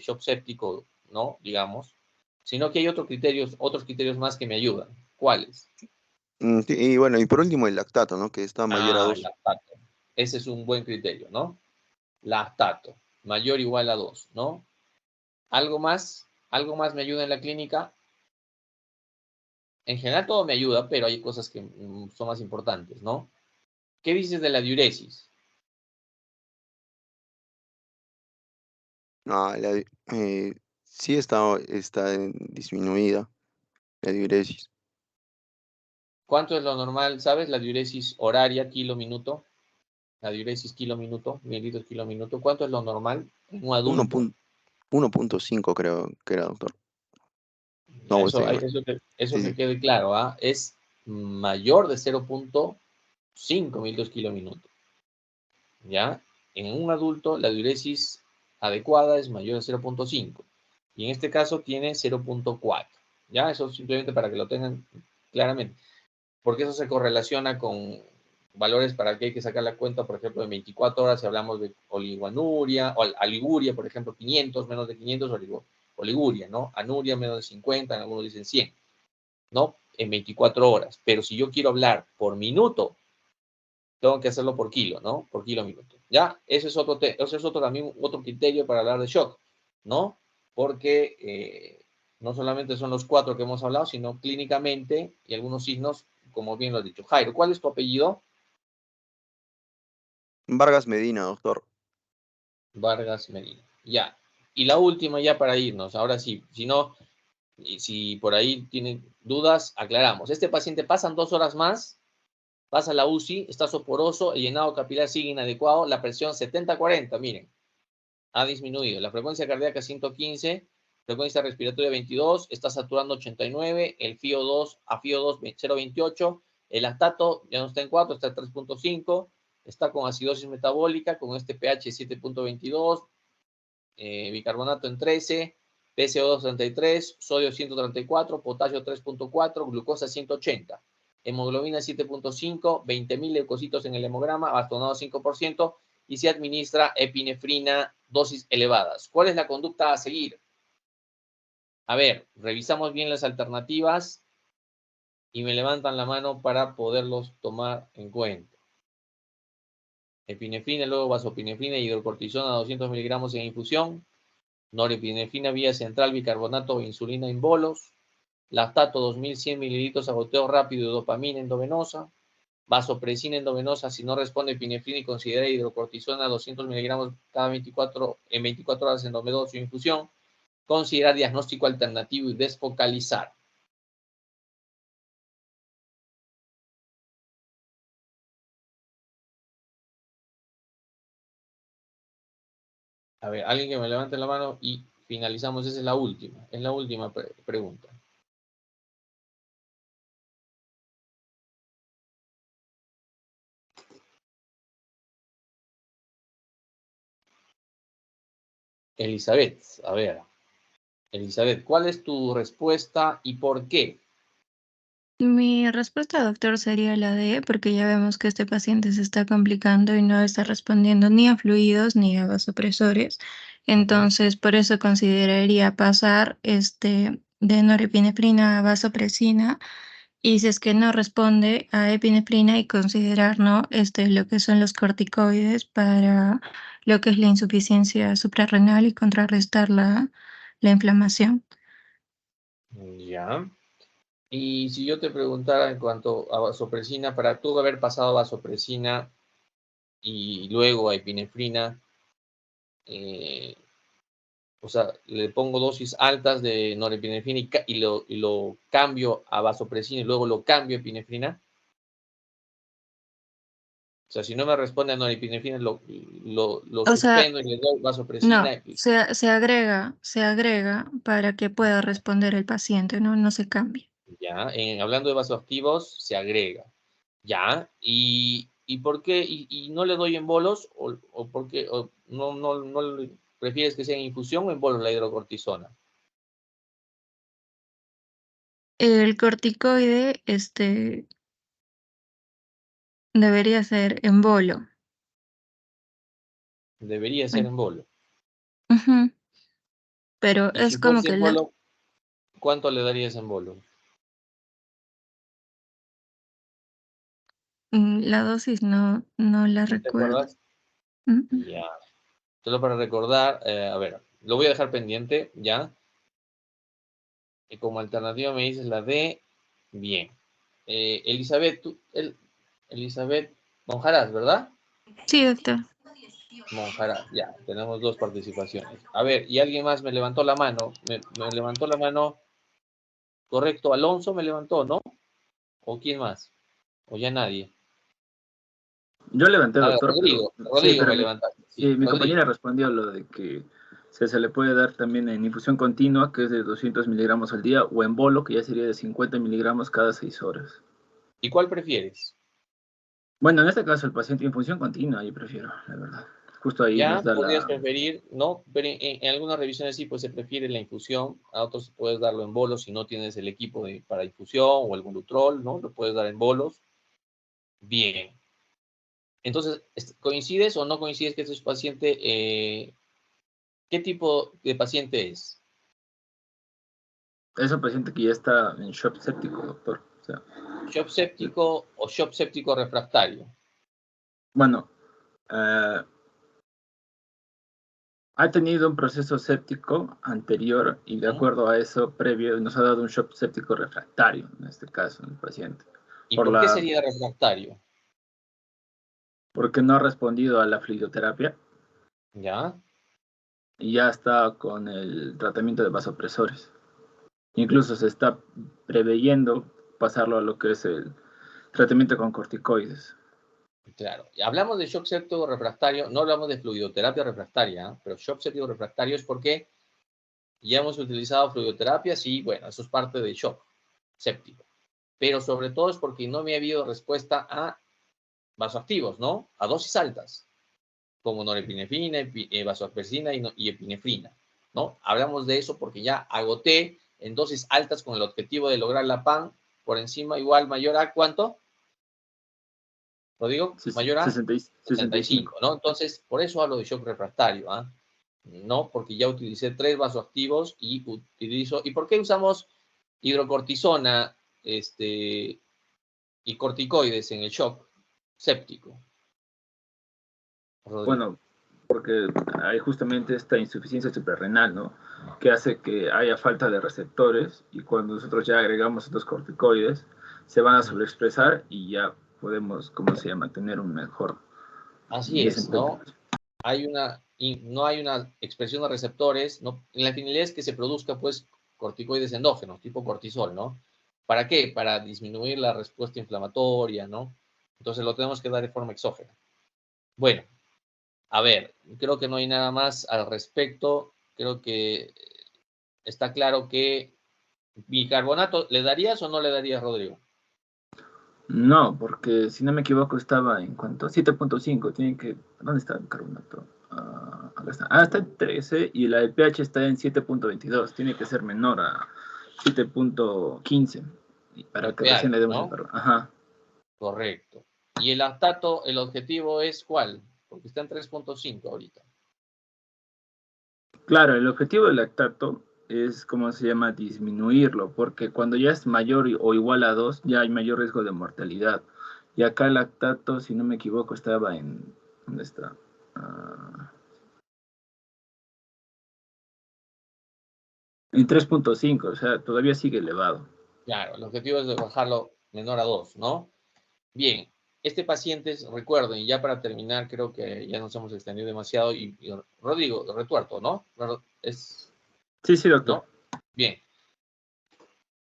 shock séptico, ¿no? Digamos, sino que hay otros criterios más que me ayudan. ¿Cuáles? Sí, y bueno, y por último el lactato, ¿no? Que está mayor a Ah, el 2. lactato. Ese es un buen criterio, ¿no? Lactato, mayor o igual a 2, ¿no? ¿Algo más? ¿Algo más me ayuda en la clínica? En general todo me ayuda, pero hay cosas que son más importantes, ¿no? ¿Qué dices de la diuresis? No, sí está disminuida la diuresis. ¿Cuánto es lo normal? ¿Sabes? La diuresis horaria, kilo-minuto. La diuresis kilo-minuto, mililitros kilo-minuto. ¿Cuánto es lo normal en un adulto? 1.5 creo que era, doctor. Ya, No, estoy mal. eso Sí, que sí. quede claro, ¿ah? Es mayor de 0.5 mililitros kilo-minuto. ¿Ya? En un adulto, la diuresis adecuada es mayor de 0.5. Y en este caso tiene 0.4. ¿Ya? Eso simplemente para que lo tengan claramente. Porque eso se correlaciona con valores para que hay que sacar la cuenta, por ejemplo, en 24 horas, si hablamos de oligoanuria, o aliguria, por ejemplo, 500, menos de 500, oliguria, ¿no? Anuria, menos de 50, algunos dicen 100, ¿no? En 24 horas. Pero si yo quiero hablar por minuto, tengo que hacerlo por kilo, ¿no? Por kilo minuto. ¿Ya? Ese es otro también otro criterio para hablar de shock, ¿no? Porque no solamente son los 4 que hemos hablado, sino clínicamente y algunos signos, como bien lo has dicho. Jairo, ¿cuál es tu apellido? Vargas Medina, doctor. Vargas Medina. Ya. Y la última ya para irnos. Ahora sí, si no, si por ahí tienen dudas, aclaramos. Este paciente pasan 2 horas más, pasa la UCI, está soporoso, el llenado capilar sigue inadecuado, la presión 70-40, miren, ha disminuido. La frecuencia cardíaca 115, frecuencia respiratoria 22, está saturando 89, el FIO2 a FIO2 0.28, el lactato ya no está en 4, está en 3.5, está con acidosis metabólica, con este pH 7.22, bicarbonato en 13, PCO2 33, sodio 134, potasio 3.4, glucosa 180, hemoglobina 7.5, 20.000 leucocitos en el hemograma, bastonado 5%, y se administra epinefrina dosis elevadas. ¿Cuál es la conducta a seguir? A ver, revisamos bien las alternativas y me levantan la mano para poderlos tomar en cuenta. Epinefrina, luego vasopinefrina y hidrocortisona 200 miligramos en infusión, norepinefrina vía central, bicarbonato o insulina en bolos, lactato 2100 mililitros a goteo rápido de dopamina endovenosa, vasopresina endovenosa si no responde epinefrina y considera hidrocortisona 200 miligramos en 24 horas endovenosa o infusión, considerar diagnóstico alternativo y desfocalizar. A ver, alguien que me levante la mano y finalizamos. Esa es la última pregunta. Elizabeth, a ver. Elizabeth, ¿cuál es tu respuesta y por qué? Mi respuesta, doctor, sería la D, porque ya vemos que este paciente se está complicando y no está respondiendo ni a fluidos ni a vasopresores. Entonces, por eso consideraría pasar de norepinefrina a vasopresina, y si es que no responde a epinefrina y considerar, ¿no? Lo que son los corticoides para lo que es la insuficiencia suprarrenal y contrarrestar la inflamación. Ya. Y si yo te preguntara en cuanto a vasopresina, para tú haber pasado vasopresina y luego a epinefrina, o sea, le pongo dosis altas de norepinefrina y lo cambio a vasopresina y luego lo cambio a epinefrina. O sea, si no me responde a norepinefrina, lo O sea, suspendo y le doy vasopresina. no, se agrega para que pueda responder el paciente, no se cambia. Ya, hablando de vasoactivos, se agrega. Ya, ¿y por qué? ¿Y no le doy en bolos? ¿O por qué? ¿O no prefieres que sea en infusión o en bolos la hidrocortisona? El corticoide, debería ser en bolo. Debería ser en bolo. Ujú. Pero Y si es como fuese que en bolo, ¿cuánto le darías en bolo? la dosis no la ¿No te recuerdo. acuerdas? Ya. Solo para recordar, a ver, lo voy a dejar pendiente, ¿ya? Y como alternativa me dices la D, bien. Elizabeth, Elizabeth Monjaraz, ¿verdad? Sí, doctor. Monjaraz, ya, tenemos 2 participaciones. A ver, y alguien más me levantó la mano, me levantó la mano, correcto, Alonso me levantó, ¿no? ¿O quién más? ¿O ya nadie? Yo levanté, A ver, doctor, pero sí, Rodrigo me levantaste. Sí, mi Rodrigo. compañera respondió lo de que se le puede dar también en infusión continua, que es de 200 miligramos al día, o en bolo, que ya sería de 50 miligramos cada 6 horas. ¿Y cuál prefieres? Bueno, en este caso el paciente infusión continua, yo prefiero, la verdad. Justo ahí Ya nos da podrías la... preferir, ¿no? Pero en algunas revisiones sí, pues se prefiere la infusión, a otros puedes darlo en bolos si no tienes el equipo para infusión o el Volutrol, ¿no? Lo puedes dar en bolos. Bien. Entonces, ¿coincides o no coincides que este es paciente? ¿Qué tipo de paciente es? Es un paciente que ya está en shock séptico, doctor. O sea, ¿Shock séptico o shock séptico refractario? bueno, ha tenido un proceso séptico anterior y de acuerdo a eso previo nos ha dado un shock séptico refractario, en este caso, el paciente. ¿Y por qué sería refractario? Porque no ha respondido a la fluidoterapia ¿Ya? y ya está con el tratamiento de vasopresores. Incluso se está preveyendo pasarlo a lo que es el tratamiento con corticoides. Claro. Y hablamos de shock séptico refractario, no hablamos de fluidoterapia refractaria, ¿eh? Pero shock séptico refractario es porque ya hemos utilizado fluidoterapia, sí, bueno, eso es parte del shock séptico. Pero sobre todo es porque no me ha habido respuesta a vasoactivos, ¿no? A dosis altas, como norepinefrina, vasopresina y epinefrina, ¿no? Hablamos de eso porque ya agoté en dosis altas con el objetivo de lograr la PAN por encima igual mayor a ¿cuánto? ¿Lo digo? Mayor a 65, ¿no? Entonces, por eso hablo de shock refractario, ¿ah? No, porque ya utilicé 3 vasoactivos y utilizo... ¿Y por qué usamos hidrocortisona y corticoides en el shock séptico? Rodrigo. Bueno, porque hay justamente esta insuficiencia suprarrenal, ¿no? Que hace que haya falta de receptores y cuando nosotros ya agregamos estos corticoides, se van a sobreexpresar y ya podemos, ¿cómo se llama?, tener un mejor Así es, desempeño. ¿no? No hay una expresión de receptores, ¿no? La finalidad es que se produzca, pues, corticoides endógenos, tipo cortisol, ¿no? ¿Para qué? Para disminuir la respuesta inflamatoria, ¿no? Entonces lo tenemos que dar de forma exógena. Bueno, a ver, creo que no hay nada más al respecto. Creo que está claro que bicarbonato, ¿le darías o no le darías, Rodrigo? No, porque si no me equivoco estaba en cuanto 7.5, tiene que... ¿Dónde está el carbonato? Acá está. Está en 13 y la de pH está en 7.22, tiene que ser menor a 7.15 para El que recién pH, le demos el ¿no? carbonato. Ajá. Correcto. ¿Y el lactato, el objetivo es cuál? Porque está en 3.5 ahorita. Claro, el objetivo del lactato es, ¿cómo se llama?, disminuirlo, porque cuando ya es mayor o igual a 2, ya hay mayor riesgo de mortalidad. Y acá el lactato, si no me equivoco, estaba en... ¿Dónde está? En 3.5, o sea, todavía sigue elevado. Claro, el objetivo es de bajarlo menor a 2, ¿no? Bien, este paciente, recuerden, y ya para terminar, creo que ya nos hemos extendido demasiado, y Rodrigo, retuerto, ¿no? Sí, sí, doctor. ¿No? Bien.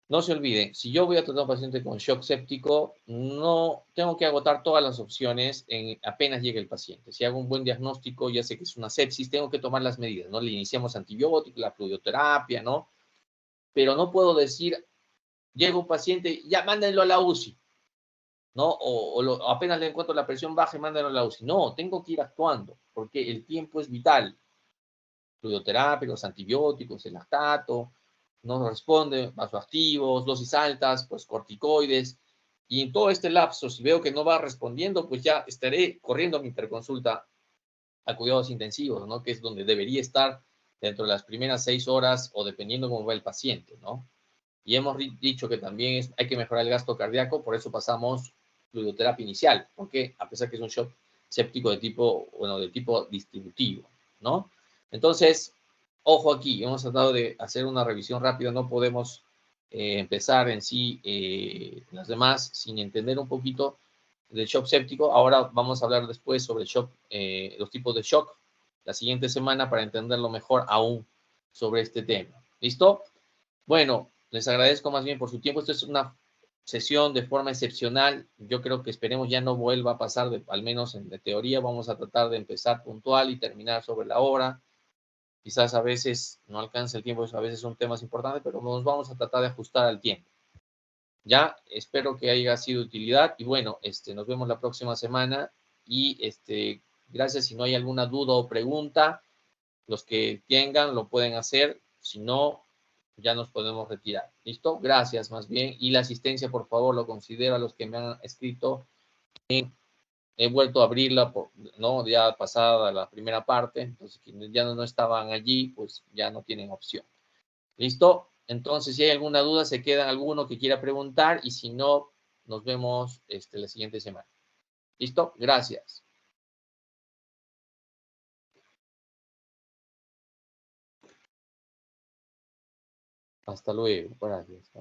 No se olviden, si yo voy a tratar a un paciente con shock séptico, no tengo que agotar todas las opciones apenas llegue el paciente. Si hago un buen diagnóstico, ya sé que es una sepsis, tengo que tomar las medidas, ¿no? Le iniciamos antibióticos, la fluidoterapia, ¿no? Pero no puedo decir, llega un paciente, ya mándenlo a la UCI, ¿no? O apenas le encuentro la presión baja y mándenlo a la UCI. No, tengo que ir actuando, porque el tiempo es vital. Fluidoterapia, los antibióticos, el lactato, no responde, vasoactivos, dosis altas, pues corticoides. Y en todo este lapso, si veo que no va respondiendo, pues ya estaré corriendo mi interconsulta a cuidados intensivos, ¿no? Que es donde debería estar dentro de las primeras 6 horas o dependiendo cómo va el paciente, ¿no? Y hemos dicho que también hay que mejorar el gasto cardíaco, por eso pasamos fluidoterapia inicial, porque a pesar que es un shock séptico de tipo distributivo, ¿no? Entonces, ojo aquí, hemos tratado de hacer una revisión rápida, no podemos empezar en sí las demás sin entender un poquito del shock séptico. Ahora vamos a hablar después sobre shock, los tipos de shock la siguiente semana para entenderlo mejor aún sobre este tema. ¿Listo? Bueno, les agradezco más bien por su tiempo. Esto es una sesión de forma excepcional. Yo creo que esperemos ya no vuelva a pasar, al menos en la teoría. Vamos a tratar de empezar puntual y terminar sobre la hora. Quizás a veces no alcance el tiempo, a veces son temas importantes, pero nos vamos a tratar de ajustar al tiempo. Ya, espero que haya sido de utilidad y bueno, nos vemos la próxima semana y gracias. Si no hay alguna duda o pregunta, los que tengan lo pueden hacer. Si no, ya nos podemos retirar. ¿Listo? Gracias más bien. Y la asistencia, por favor, lo considero a los que me han escrito. He vuelto a abrirla, ¿no? Ya pasada la primera parte, entonces quienes ya no estaban allí, pues ya no tienen opción. ¿Listo? Entonces, si hay alguna duda, se queda alguno que quiera preguntar y si no, nos vemos la siguiente semana. ¿Listo? Gracias. Hasta luego. Gracias.